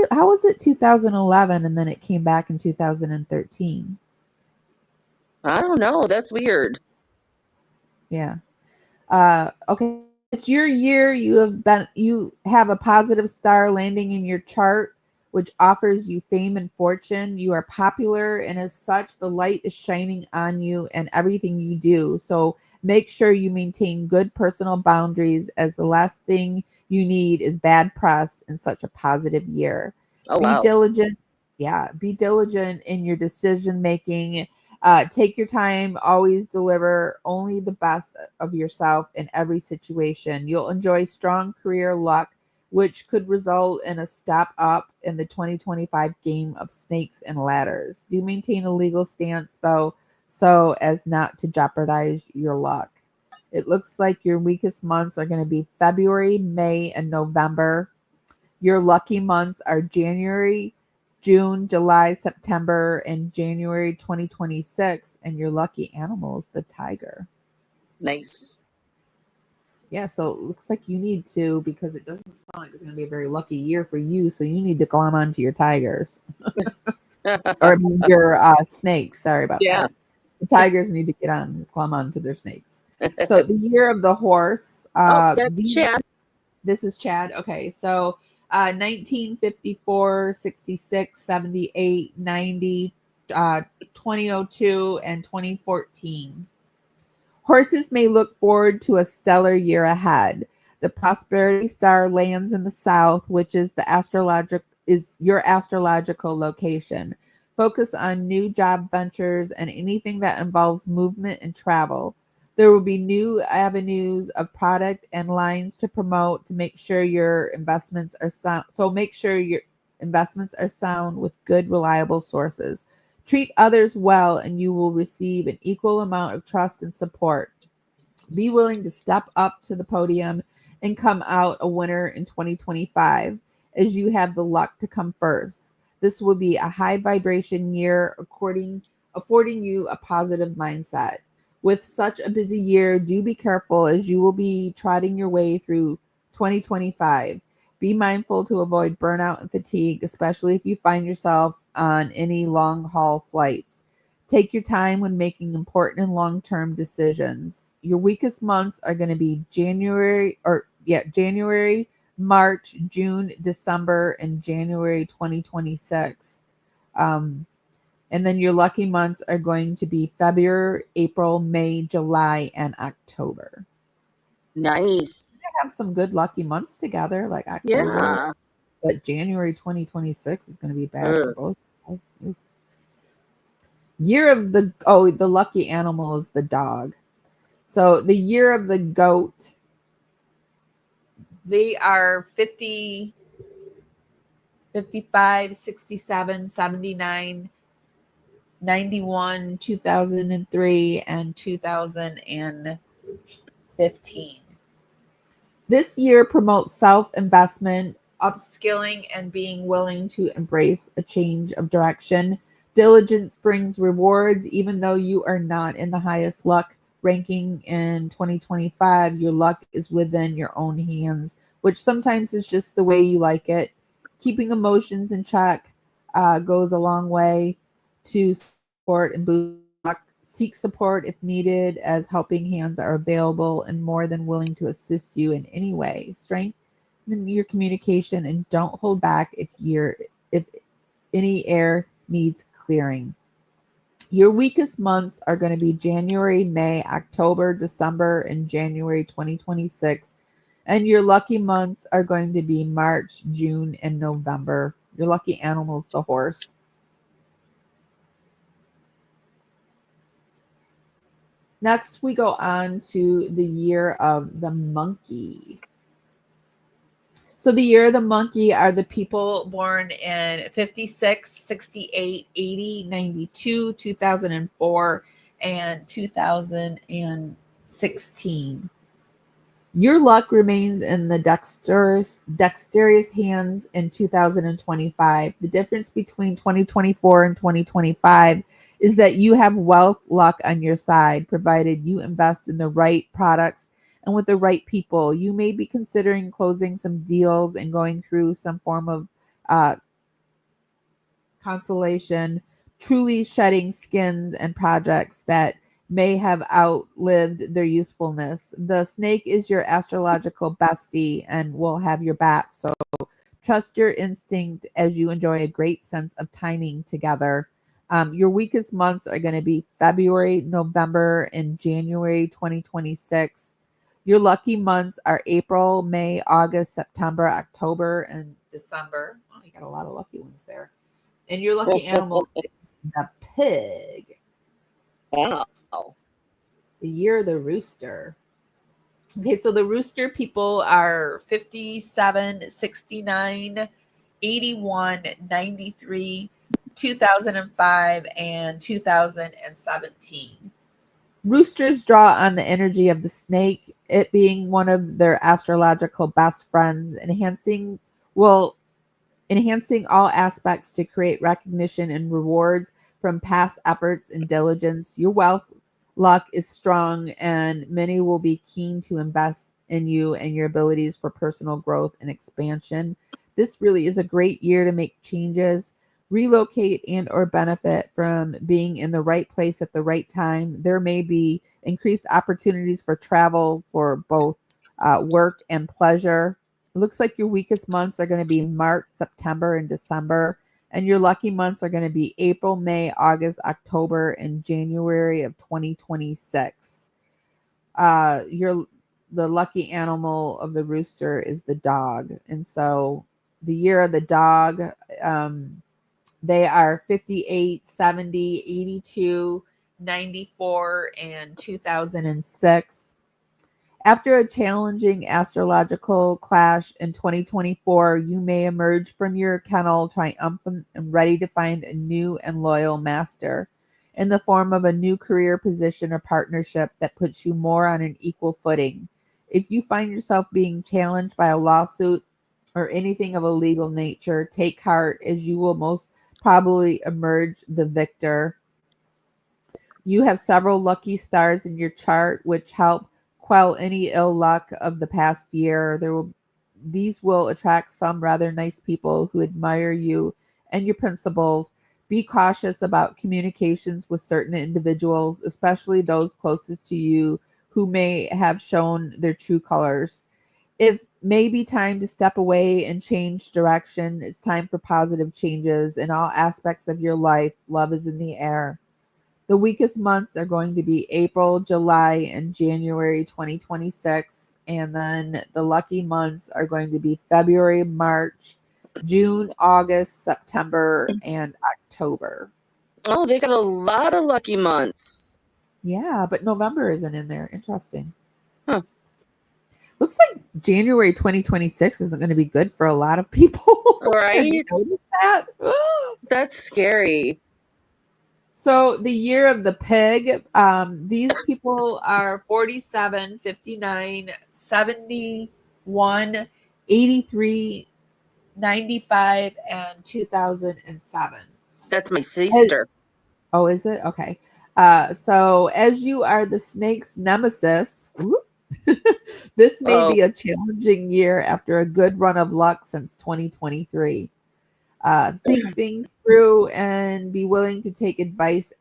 Speaker 4: how was it 2011 and then it came back in 2013?
Speaker 1: I don't know. That's weird.
Speaker 4: Yeah. Okay. It's your year. You have a positive star landing in your chart, which offers you fame and fortune. You are popular, and as such, the light is shining on you and everything you do. So make sure you maintain good personal boundaries, as the last thing you need is bad press in such a positive year.
Speaker 1: Oh,
Speaker 4: Be
Speaker 1: wow.
Speaker 4: diligent. Yeah, be diligent in your decision making. Take your time. Always deliver only the best of yourself in every situation. You'll enjoy strong career luck, which could result in a step up in the 2025 game of snakes and ladders. Do maintain a legal stance, though, so as not to jeopardize your luck. It looks like your weakest months are going to be February, May, and November. Your lucky months are January, June, July, September, and January 2026. And your lucky animal is the tiger.
Speaker 1: Nice.
Speaker 4: Yeah, so it looks like you need to, because it doesn't sound like it's going to be a very lucky year for you. So you need to glom onto your tigers. Or your snakes. Sorry about
Speaker 1: Yeah.
Speaker 4: that. The tigers need to get on, glom onto their snakes. So the year of the horse.
Speaker 1: That's Chad.
Speaker 4: This is Chad. Okay, so 1954, 66, 78, 90, 2002, and 2014. Horses may look forward to a stellar year ahead. The prosperity star lands in the south, which is your astrological location. Focus on new job ventures and anything that involves movement and travel. There will be new avenues of product and lines to promote to make sure your investments are sound. So make sure your investments are sound with good, reliable sources. Treat others well, and you will receive an equal amount of trust and support. Be willing to step up to the podium and come out a winner in 2025, as you have the luck to come first. This will be a high vibration year, affording you a positive mindset. With such a busy year, do be careful, as you will be trotting your way through 2025. Be mindful to avoid burnout and fatigue, especially if you find yourself on any long haul flights. Take your time when making important and long-term decisions. Your weakest months are going to be January, March, June, December, and January 2026. And then your lucky months are going to be February, April, May, July, and October.
Speaker 1: Nice.
Speaker 4: Have some good lucky months together, like October.
Speaker 1: Yeah.
Speaker 4: But January 2026 is going to be bad for both. Year of the lucky animal is the dog. So the year of the goat, they are 50, 55, 67, 79, 91, 2003, and 2015. This year promotes self-investment, upskilling, and being willing to embrace a change of direction. Diligence brings rewards. Even though you are not in the highest luck ranking in 2025, your luck is within your own hands, which sometimes is just the way you like it. Keeping emotions in check goes a long way to support and boost luck. Seek support if needed, as helping hands are available and more than willing to assist you in any way. Strengthen your communication and don't hold back if any air needs clearing. Your weakest months are going to be January, May, October, December, and January 2026. And your lucky months are going to be March, June, and November. Your lucky animal is the horse. Next, we go on to the year of the monkey. So the year of the monkey are the people born in 56, 68, 80, 92, 2004, and 2016. Your luck remains in the dexterous hands in 2025. The difference between 2024 and 2025 is that you have wealth luck on your side, provided you invest in the right products and with the right people. You may be considering closing some deals and going through some form of consolation, truly shedding skins and projects that may have outlived their usefulness. The snake is your astrological bestie and will have your back. So trust your instinct as you enjoy a great sense of timing together. Your weakest months are going to be February, November, and January 2026. Your lucky months are April, May, August, September, October, and December. Oh, you got a lot of lucky ones there. And your lucky animal is the pig.
Speaker 1: Wow.
Speaker 4: The year of the rooster. Okay, so the rooster people are 57, 69, 81, 93, 2005, and 2017. Roosters draw on the energy of the snake, it being one of their astrological best friends, enhancing all aspects to create recognition and rewards from past efforts and diligence. Your wealth luck is strong, and many will be keen to invest in you and your abilities for personal growth and expansion. This really is a great year to make changes, relocate, and or benefit from being in the right place at the right time. There may be increased opportunities for travel for both work and pleasure. It looks like your weakest months are going to be March, September, and December. And your lucky months are going to be April, May, August, October, and January of 2026. The lucky animal of the rooster is the dog. And so the year of the dog, they are 58, 70, 82, 94, and 2006. After a challenging astrological clash in 2024, you may emerge from your kennel triumphant and ready to find a new and loyal master in the form of a new career position or partnership that puts you more on an equal footing. If you find yourself being challenged by a lawsuit or anything of a legal nature, take heart, as you will most probably emerge the victor. You have several lucky stars in your chart, which help quell any ill luck of the past year. These will attract some rather nice people who admire you and your principles. Be cautious about communications with certain individuals, especially those closest to you who may have shown their true colors. It may be time to step away and change direction. It's time for positive changes in all aspects of your life. Love is in the air. The weakest months are going to be April, July, and January 2026. And then the lucky months are going to be February, March, June, August, September, and October.
Speaker 1: Oh, they got a lot of lucky months.
Speaker 4: Yeah, but November isn't in there. Interesting.
Speaker 1: Huh.
Speaker 4: Looks like January 2026 isn't going to be good for a lot of people.
Speaker 1: Right?
Speaker 4: Have you noticed that?
Speaker 1: That's scary.
Speaker 4: So the year of the pig, these people are 47, 59, 71, 83, 95, and 2007.
Speaker 1: That's my sister.
Speaker 4: Oh, is it? Okay. So as you are the snake's nemesis, this may be a challenging year after a good run of luck since 2023. Think things through and be willing to take advice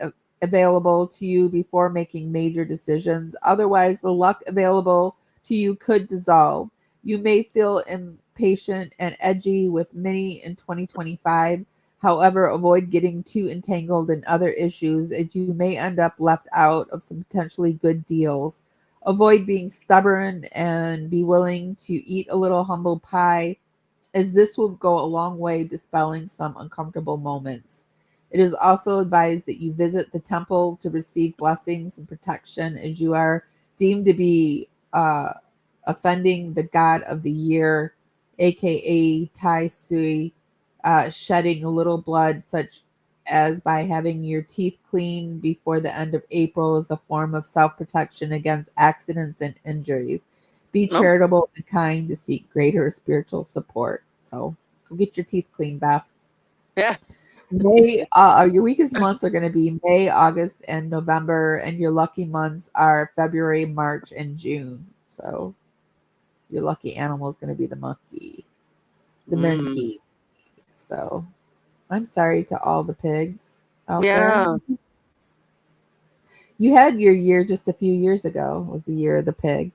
Speaker 4: available to you before making major decisions. Otherwise, the luck available to you could dissolve. You may feel impatient and edgy with many in 2025. However, avoid getting too entangled in other issues as you may end up left out of some potentially good deals. Avoid being stubborn and be willing to eat a little humble pie, as this will go a long way dispelling some uncomfortable moments. It is also advised that you visit the temple to receive blessings and protection, as you are deemed to be offending the god of the year, aka Tai Sui, shedding a little blood, such as by having your teeth cleaned before the end of April, is a form of self-protection against accidents and injuries. Be charitable and kind to seek greater spiritual support. So go get your teeth cleaned, Beth.
Speaker 1: Yeah.
Speaker 4: May, your weakest months are going to be May, August, and November, and your lucky months are February, March, and June. So your lucky animal is going to be the monkey, the monkey. So I'm sorry to all the pigs out there. You had your year just a few years ago. Was the year of the pig.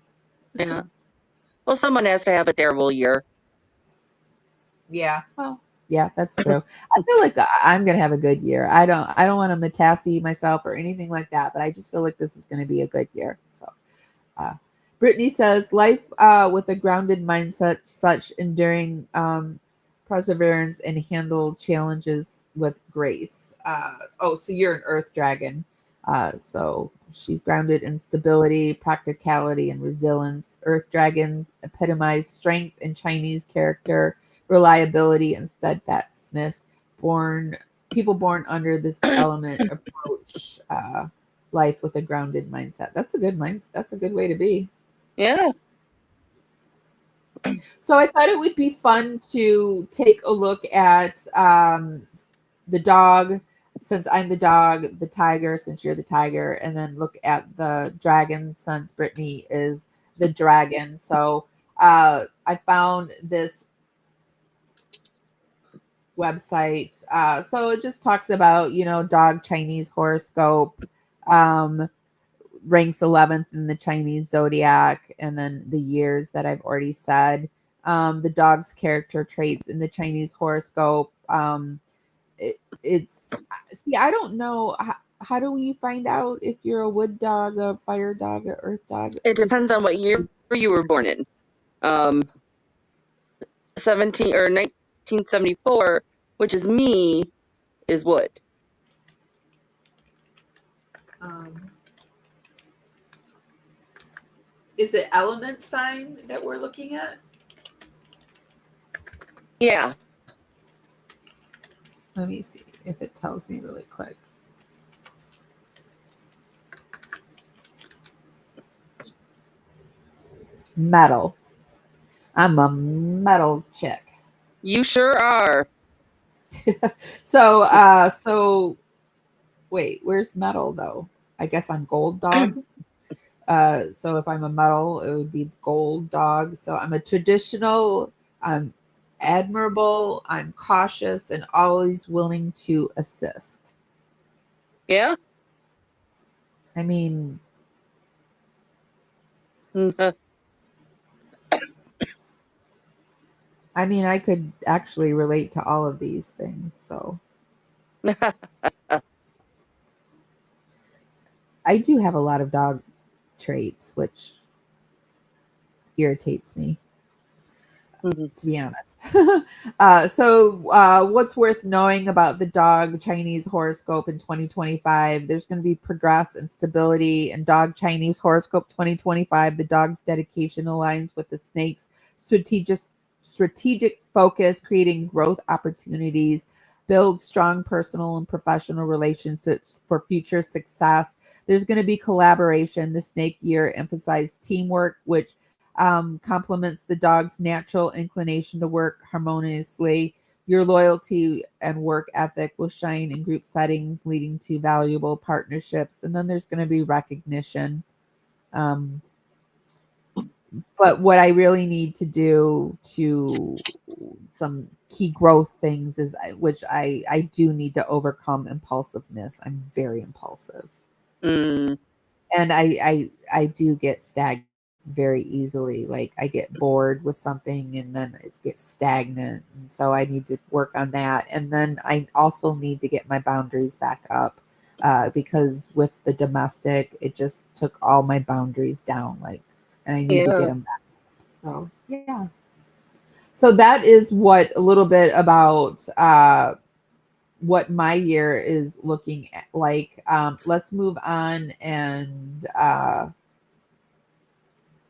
Speaker 1: Yeah. Well, someone has to have a terrible year.
Speaker 4: Yeah. Well, yeah, that's true. I feel like I'm gonna have a good year. I don't want to metasi myself or anything like that, but I just feel like this is gonna be a good year. So Brittany says life with a grounded mindset, such enduring perseverance, and handle challenges with grace. So you're an earth dragon. So she's grounded in stability, practicality, and resilience. Earth dragons epitomize strength in Chinese character, reliability, and steadfastness. People born under this element approach life with a grounded mindset. That's a good mindset. That's a good way to be.
Speaker 1: Yeah.
Speaker 4: So I thought it would be fun to take a look at the dog, since I'm the dog, the tiger, since you're the tiger, and then look at the dragon, since Brittany is the dragon. So I found this website. So it just talks about, dog Chinese horoscope, ranks 11th in the Chinese Zodiac, and then the years that I've already said. The dog's character traits in the Chinese horoscope. I don't know. How do you find out if you're a wood dog, a fire dog, a earth dog?
Speaker 1: It depends on what year you were born in. 1974, which is me, is wood.
Speaker 4: Is it element sign that we're looking at?
Speaker 1: Yeah.
Speaker 4: Let me see if it tells me really quick. Metal. I'm a metal chick.
Speaker 1: You sure are.
Speaker 4: So wait, where's metal though? I guess I'm gold dog. So if I'm a metal, it would be gold dog. So I'm a traditional, I'm admirable, I'm cautious, and always willing to assist.
Speaker 1: Yeah?
Speaker 4: I mean, I could actually relate to all of these things. So I do have a lot of dog traits, which irritates me, to be honest. So what's worth knowing about the dog Chinese horoscope in 2025? There's going to be progress and stability in dog Chinese horoscope 2025. The dog's dedication aligns with the snake's strategic focus, creating growth opportunities, build strong personal and professional relationships for future success. There's going to be collaboration. The snake year emphasized teamwork, which complements the dog's natural inclination to work harmoniously. Your loyalty and work ethic will shine in group settings, leading to valuable partnerships. And then there's going to be recognition. But what I really need to do to some key growth things is, which I do need to overcome impulsiveness. I'm very impulsive. And I do get stagnant very easily. Like I get bored with something and then it gets stagnant. And so I need to work on that. And then I also need to get my boundaries back up because with the domestic, it just took all my boundaries down. And I need to get them back. So, yeah. So that is a little bit about what my year is looking like. Let's move on, and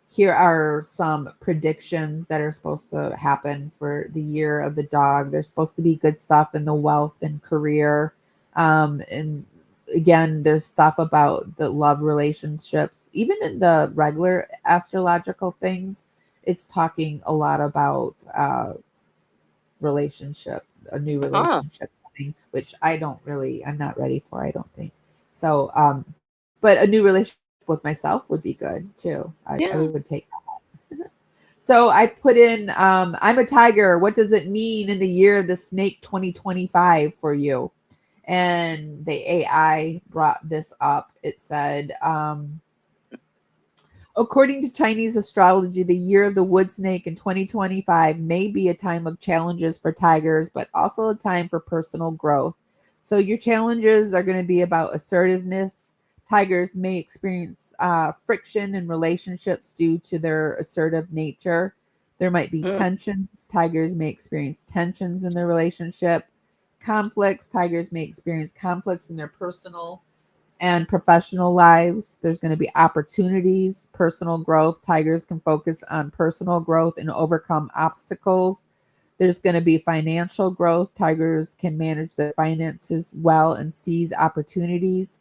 Speaker 4: here are some predictions that are supposed to happen for the year of the dog. There's supposed to be good stuff in the wealth and career. And again, there's stuff about the love relationships. Even in the regular astrological things, it's talking a lot about relationship, a new relationship coming, which I'm not ready for, I don't think. So, but a new relationship with myself would be good too. I would take that. So I put in, I'm a tiger. What does it mean in the year of the snake 2025 for you? And the AI brought this up. It said, according to Chinese astrology, the year of the wood snake in 2025 may be a time of challenges for tigers, but also a time for personal growth. So your challenges are going to be about assertiveness. Tigers may experience friction in relationships due to their assertive nature. There might be tensions. Tigers may experience tensions in their relationship. Conflicts. Tigers may experience conflicts in their personal and professional lives. There's going to be opportunities, personal growth. Tigers can focus on personal growth and overcome obstacles. There's going to be financial growth. Tigers can manage their finances well and seize opportunities.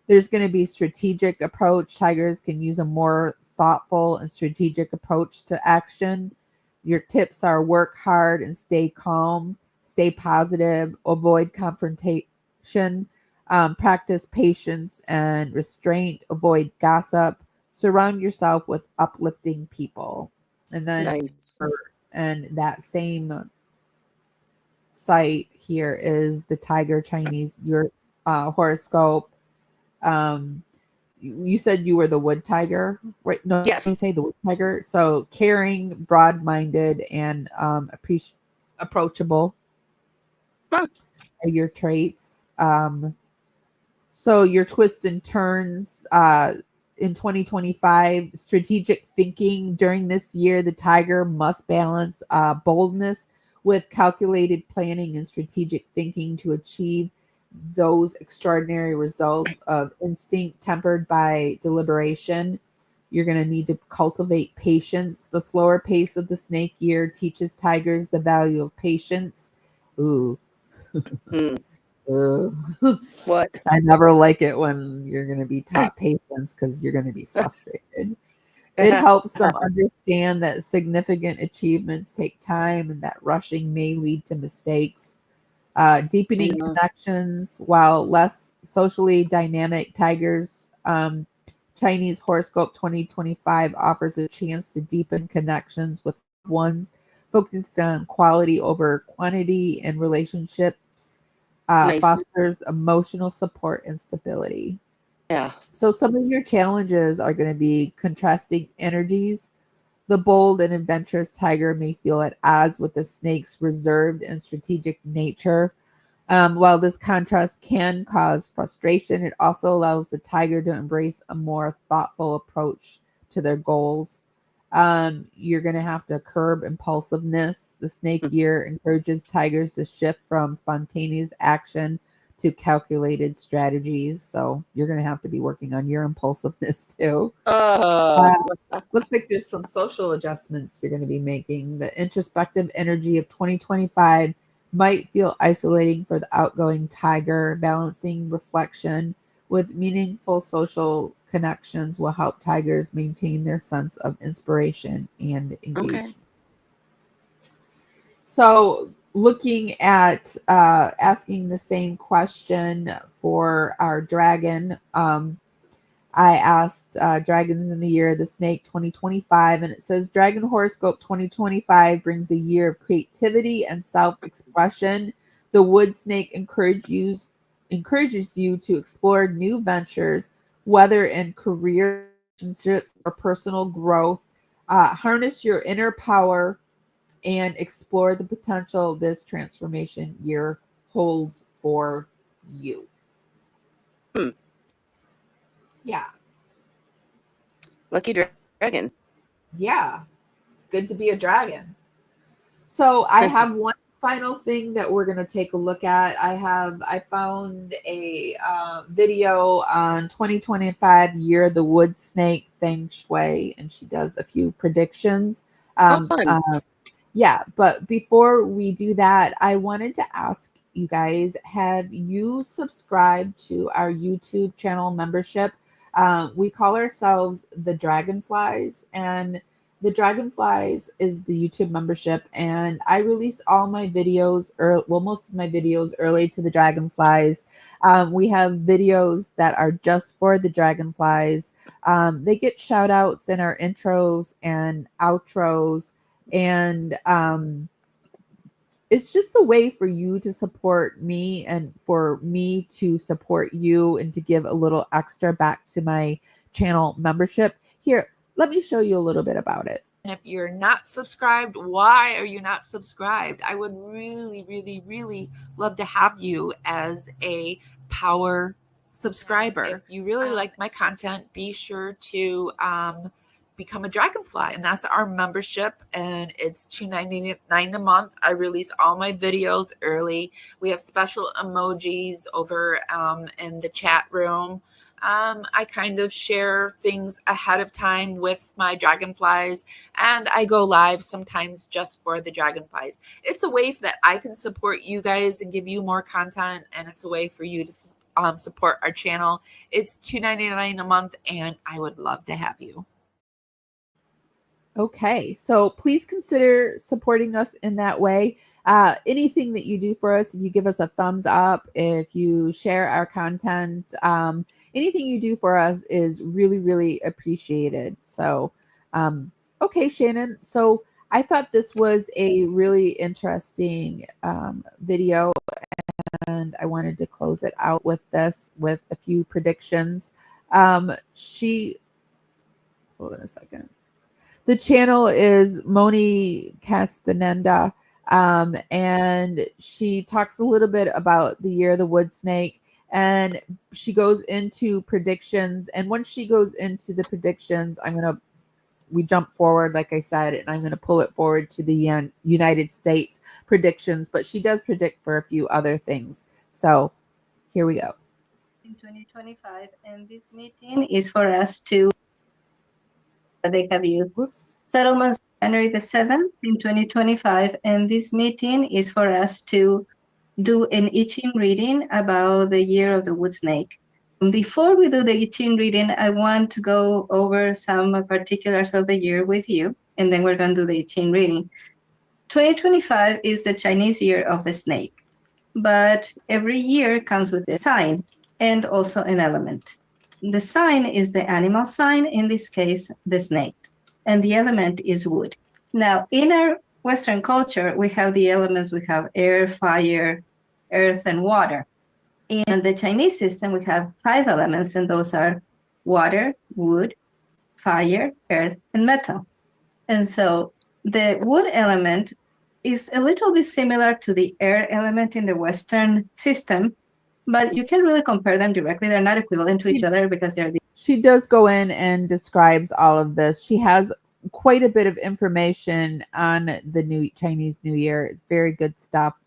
Speaker 4: There's going to be strategic approach. Tigers can use a more thoughtful and strategic approach to action. Your tips are work hard and stay calm, stay positive, avoid confrontation, practice patience and restraint, avoid gossip, surround yourself with uplifting people. And then,
Speaker 1: Nice.
Speaker 4: and that same site here is the Tiger Chinese your horoscope. You said you were the wood tiger, right? No,
Speaker 1: Yes.
Speaker 4: you say the wood tiger. So caring, broad-minded, and approachable
Speaker 1: Huh.
Speaker 4: are your traits. So your twists and turns in 2025, strategic thinking. During this year, the tiger must balance boldness with calculated planning and strategic thinking to achieve those extraordinary results of instinct tempered by deliberation. You're going to need to cultivate patience. The slower pace of the snake year teaches tigers the value of patience. Ooh.
Speaker 1: What?
Speaker 4: I never like it when you're going to be taught patience because you're going to be frustrated. It helps them understand that significant achievements take time and that rushing may lead to mistakes. Deepening connections, while less socially dynamic, tigers Chinese horoscope 2025 offers a chance to deepen connections with ones, focused on quality over quantity, and relationships
Speaker 1: Nice.
Speaker 4: fosters emotional support and stability.
Speaker 1: Yeah.
Speaker 4: So some of your challenges are going to be contrasting energies. The bold and adventurous tiger may feel at odds with the snake's reserved and strategic nature. While this contrast can cause frustration, it also allows the tiger to embrace a more thoughtful approach to their goals. You're going to have to curb impulsiveness. The snake year encourages tigers to shift from spontaneous action to calculated strategies. So you're going to have to be working on your impulsiveness too. Looks like there's some social adjustments you're going to be making. The introspective energy of 2025 might feel isolating for the outgoing tiger. Balancing reflection with meaningful social connections will help tigers maintain their sense of inspiration and engagement. Okay. So looking at asking the same question for our dragon, I asked dragons in the year of the snake 2025, and it says Dragon Horoscope 2025 brings a year of creativity and self-expression. The wood snake encourages you to explore new ventures, whether in career, relationships, or personal growth. Harness your inner power and explore the potential this transformation year holds for you. Yeah.
Speaker 1: Lucky dragon.
Speaker 4: Yeah. It's good to be a dragon. So I have one final thing that we're going to take a look at. I found a video on 2025 year of the wood snake Thankx, and she does a few predictions.
Speaker 1: Fun.
Speaker 4: Yeah, but before we do that, I wanted to ask you guys, have you subscribed to our YouTube channel membership? We call ourselves the Dragonflies, and the Dragonflies is the YouTube membership, and I release all my videos, most of my videos early to the Dragonflies. We have videos that are just for the Dragonflies. They get shout outs in our intros and outros, and it's just a way for you to support me and for me to support you and to give a little extra back to my channel membership. Here, let me show you a little bit about it.
Speaker 2: And if you're not subscribed, why are you not subscribed? I would really, really, really love to have you as a power subscriber. If you really like my content, be sure to become a dragonfly, and that's our membership, and it's $2.99 a month. I release all my videos early. We have special emojis over in the chat room. I kind of share things ahead of time with my dragonflies, and I go live sometimes just for the dragonflies. It's a way that I can support you guys and give you more content, and it's a way for you to support our channel. It's $2.99 a month, and I would love to have you.
Speaker 4: Okay, so please consider supporting us in that way. Anything that you do for us, if you give us a thumbs up, if you share our content, anything you do for us is really, really appreciated. So, okay, Shannon. So I thought this was a really interesting video, and I wanted to close it out with this, with a few predictions. Hold on a second. The channel is Moni Castaneda, and she talks a little bit about the year of the wood snake, and she goes into predictions. And once she goes into the predictions, we jump forward, like I said, and I'm going to pull it forward to the United States predictions, but she does predict for a few other things. So here we go.
Speaker 6: In 2025, and this meeting is for us to they have used settlements January the 7th in 2025, and this meeting is for us to do an I Ching reading about the year of the wood snake. Before we do the I Ching reading, I want to go over some particulars of the year with you, and then we're going to do the I Ching reading. 2025 is the Chinese year of the snake, but every year comes with a sign and also an element. The sign is the animal sign, in this case, the snake, and the element is wood. Now, in our Western culture, we have the elements. We have air, fire, earth, and water. In the Chinese system, we have 5 elements, and those are water, wood, fire, earth, and metal. And so the wood element is a little bit similar to the air element in the Western system, but you can't really compare them directly. They're not equivalent to each other because they're
Speaker 4: She does go in and describes all of this. She has quite a bit of information on the new Chinese New Year. It's very good stuff.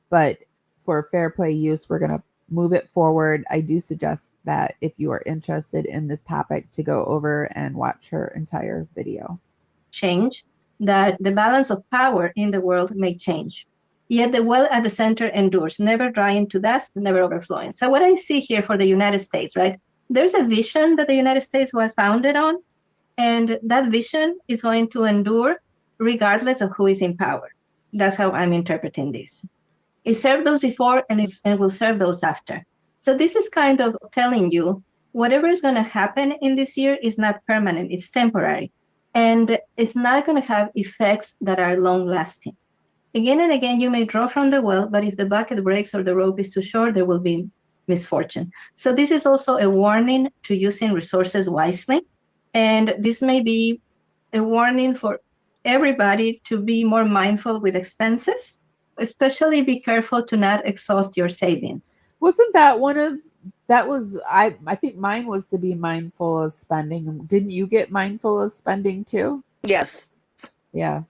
Speaker 4: But for fair play use, we're going to move it forward. I do suggest that if you are interested in this topic, to go over and watch her entire video.
Speaker 6: Change, that the balance of power in the world may change. Yet the well at the center endures, never drying to dust, never overflowing. So what I see here for the United States, right? There's a vision that the United States was founded on, and that vision is going to endure regardless of who is in power. That's how I'm interpreting this. It served those before, and it will serve those after. So this is kind of telling you whatever is going to happen in this year is not permanent, it's temporary. And it's not going to have effects that are long-lasting. Again and again, you may draw from the well, but if the bucket breaks or the rope is too short, there will be misfortune. So this is also a warning to using resources wisely. And this may be a warning for everybody to be more mindful with expenses, especially be careful to not exhaust your savings.
Speaker 4: Wasn't that I think mine was to be mindful of spending. Didn't you get mindful of spending too?
Speaker 1: Yes.
Speaker 4: Yeah.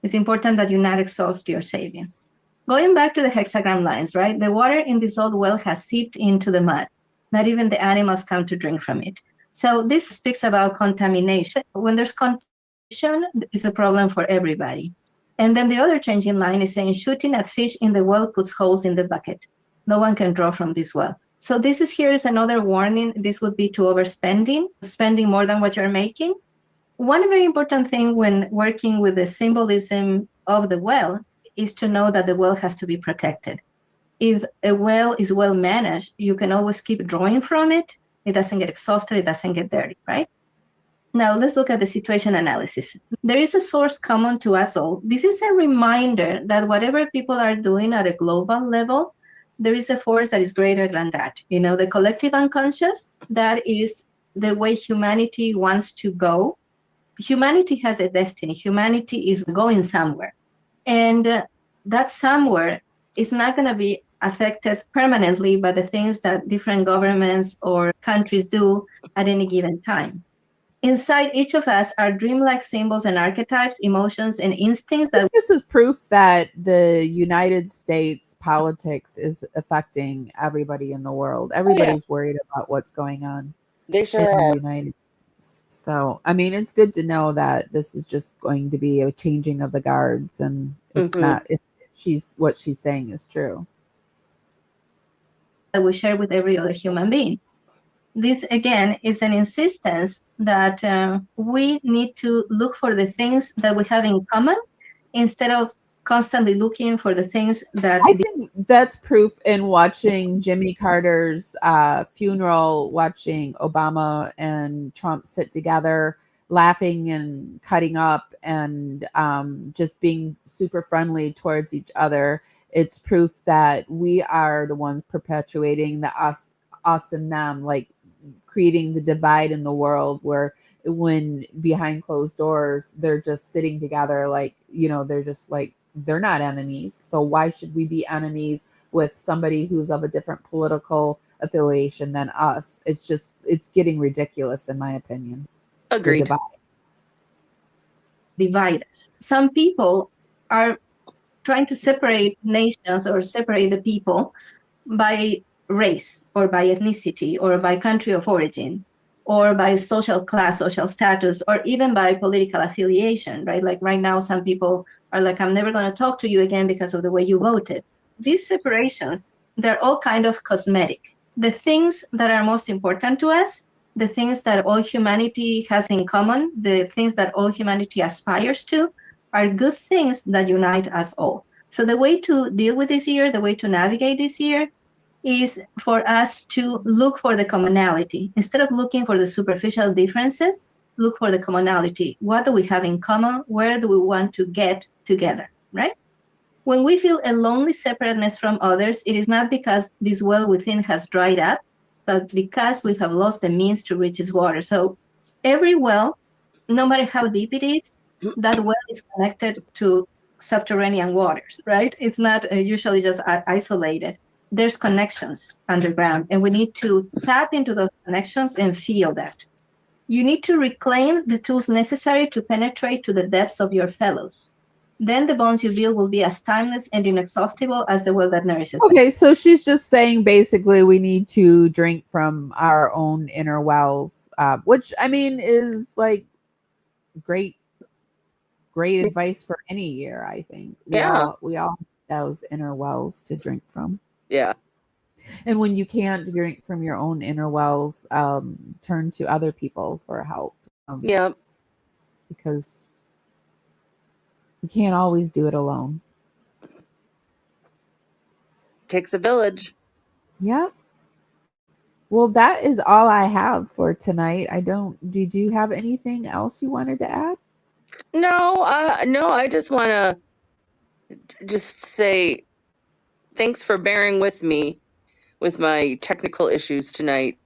Speaker 6: It's important that you not exhaust your savings. Going back to the hexagram lines, right? The water in this old well has seeped into the mud. Not even the animals come to drink from it. So this speaks about contamination. When there's contamination, it's a problem for everybody. And then the other changing line is saying shooting at fish in the well puts holes in the bucket. No one can draw from this well. So here is another warning. This would be to overspending, spending more than what you're making. One very important thing when working with the symbolism of the well is to know that the well has to be protected. If a well is well managed, you can always keep drawing from it. It doesn't get exhausted, it doesn't get dirty, right? Now let's look at the situation analysis. There is a source common to us all. This is a reminder that whatever people are doing at a global level, there is a force that is greater than that. The collective unconscious, that is the way humanity wants to go. Humanity has a destiny. Humanity is going somewhere. And that somewhere is not going to be affected permanently by the things that different governments or countries do at any given time. Inside each of us are dreamlike symbols and archetypes, emotions and instincts that
Speaker 4: This is proof that the United States politics is affecting everybody in the world. Everybody's worried about what's going on
Speaker 1: They
Speaker 4: in
Speaker 1: sure
Speaker 4: the
Speaker 1: are.
Speaker 4: United States. So, I mean, it's good to know that this is just going to be a changing of the guards, and it's not. If what she's saying is true.
Speaker 6: that we share with every other human being. This, again, is an insistence that we need to look for the things that we have in common instead of constantly looking for the things that...
Speaker 4: I think that's proof in watching Jimmy Carter's funeral, watching Obama and Trump sit together, laughing and cutting up, and just being super friendly towards each other. It's proof that we are the ones perpetuating the us and them, like creating the divide in the world, where when behind closed doors they're just sitting together, like, you know, they're just like, they're not enemies. So why should we be enemies with somebody who's of a different political affiliation than us? It's just, it's getting ridiculous, in my opinion.
Speaker 1: Agreed.
Speaker 6: Divide us. Some people are trying to separate nations or separate the people by race or by ethnicity or by country of origin or by social class, social status, or even by political affiliation, right? Like right now, some people are like, I'm never going to talk to you again because of the way you voted. These separations, they're all kind of cosmetic. The things that are most important to us, the things that all humanity has in common, the things that all humanity aspires to, are good things that unite us all. So the way to deal with this year, the way to navigate this year, is for us to look for the commonality. Instead of looking for the superficial differences, look for the commonality. What do we have in common? Where do we want to get together, right? When we feel a lonely separateness from others, it is not because this well within has dried up, but because we have lost the means to reach its water. So every well, no matter how deep it is, that well is connected to subterranean waters, right? It's not usually just isolated. There's connections underground, and we need to tap into those connections and feel that. You need to reclaim the tools necessary to penetrate to the depths of your fellows. Then the bonds you build will be as timeless and inexhaustible as the well that nourishes them.
Speaker 4: Okay, so she's just saying basically we need to drink from our own inner wells, which, I mean, is like great advice for any year. I think we all have those inner wells to drink from.
Speaker 1: Yeah.
Speaker 4: And when you can't drink from your own inner wells, turn to other people for help.
Speaker 1: Yeah.
Speaker 4: Because you can't always do it alone.
Speaker 1: Takes a village.
Speaker 4: Yep. Well, that is all I have for tonight. Did you have anything else you wanted to add?
Speaker 1: No, I just want to just say thanks for bearing with me with my technical issues tonight.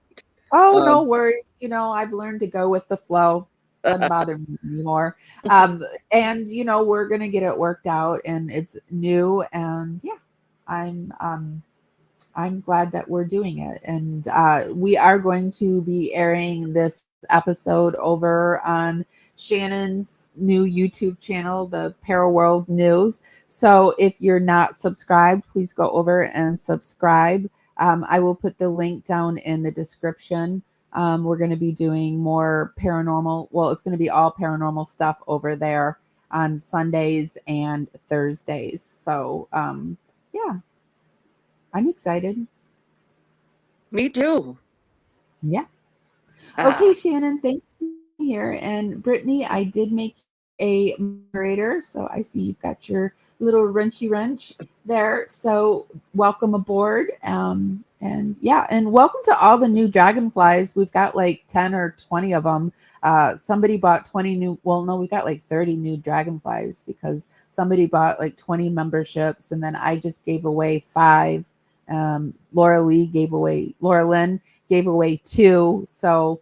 Speaker 4: Oh, no worries. You know, I've learned to go with the flow. Doesn't bother me anymore. And you know, we're gonna get it worked out, and it's new, and yeah, I'm glad that we're doing it. And we are going to be airing this episode over on Shannon's new YouTube channel, the Paraworld News. So if you're not subscribed, please go over and subscribe. I will put the link down in the description. We're going to be doing more paranormal. Well, it's going to be all paranormal stuff over there on Sundays and Thursdays. So, yeah. I'm excited.
Speaker 1: Me too.
Speaker 4: Yeah. Okay, Shannon, thanks for being here. And Brittany, I did make a moderator, so I see you've got your little wrenchy wrench there. So welcome aboard. And yeah, and welcome to all the new dragonflies. We've got like 10 or 20 of them. Somebody bought 20 new, well, no, we got like 30 new dragonflies because somebody bought like 20 memberships, and then I just gave away 5. Laura Lynn gave away 2. So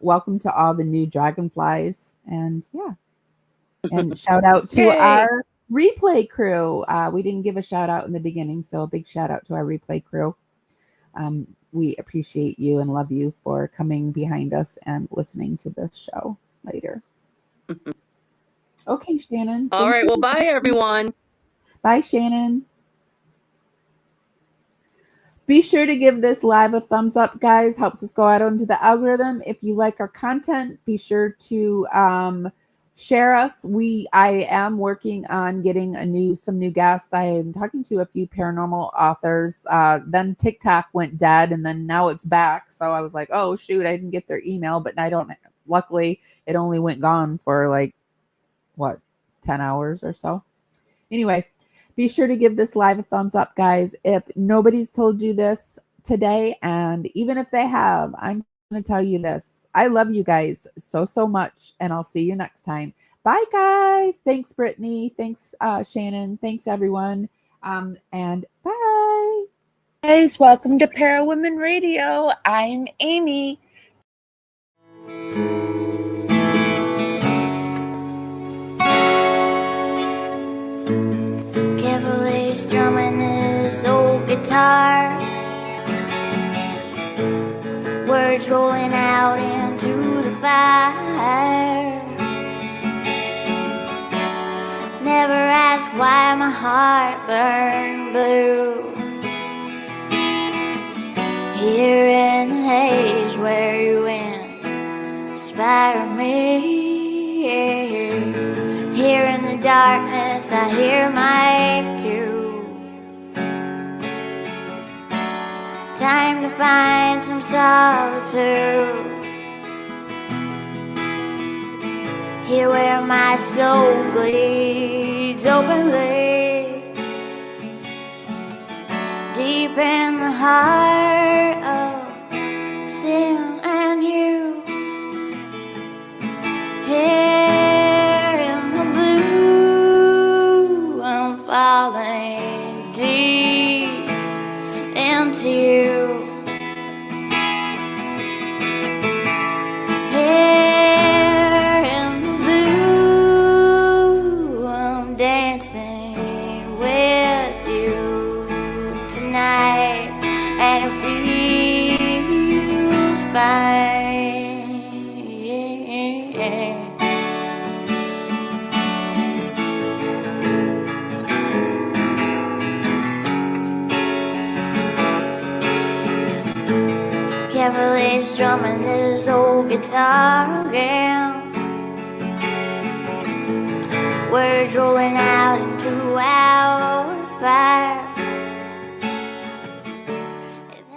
Speaker 4: welcome to all the new dragonflies. And yeah, and shout out to our replay crew. We didn't give a shout out in the beginning, so a big shout out to our replay crew. We appreciate you and love you for coming behind us and listening to this show later. Okay, Shannon.
Speaker 1: All right. Well, bye, everyone.
Speaker 4: Bye, Shannon. Be sure to give this live a thumbs up, guys. Helps us go out into the algorithm. If you like our content, be sure to share us. I am working on getting some new guests. I am talking to a few paranormal authors. Then TikTok went dead, and then now it's back. So I was like, oh shoot, I didn't get their email, but I don't. Luckily, it only went gone for like 10 hours or so. Anyway, be sure to give this live a thumbs up, guys. If nobody's told you this today, and even if they have, I'm going to tell you this. I love you guys so much, and I'll see you next time. Bye, guys. Thanks, Brittany. Thanks, Shannon. Thanks, everyone. And bye.
Speaker 2: Guys, welcome to Parawomenradio. I'm Amy.
Speaker 3: Carefully strumming this old guitar, words rolling out into the fire. Never ask why my heart burned blue. Here in the haze where you inspire me. Here in the darkness I hear my cue. Time to find some solitude. Here where my soul bleeds openly, deep in the heart of sin and you. Here in the blue, I'm falling deep into you. Here in the blue, I'm dancing with you tonight, and it feels fine. Carefully strumming this old guitar again, words rolling out into our fire.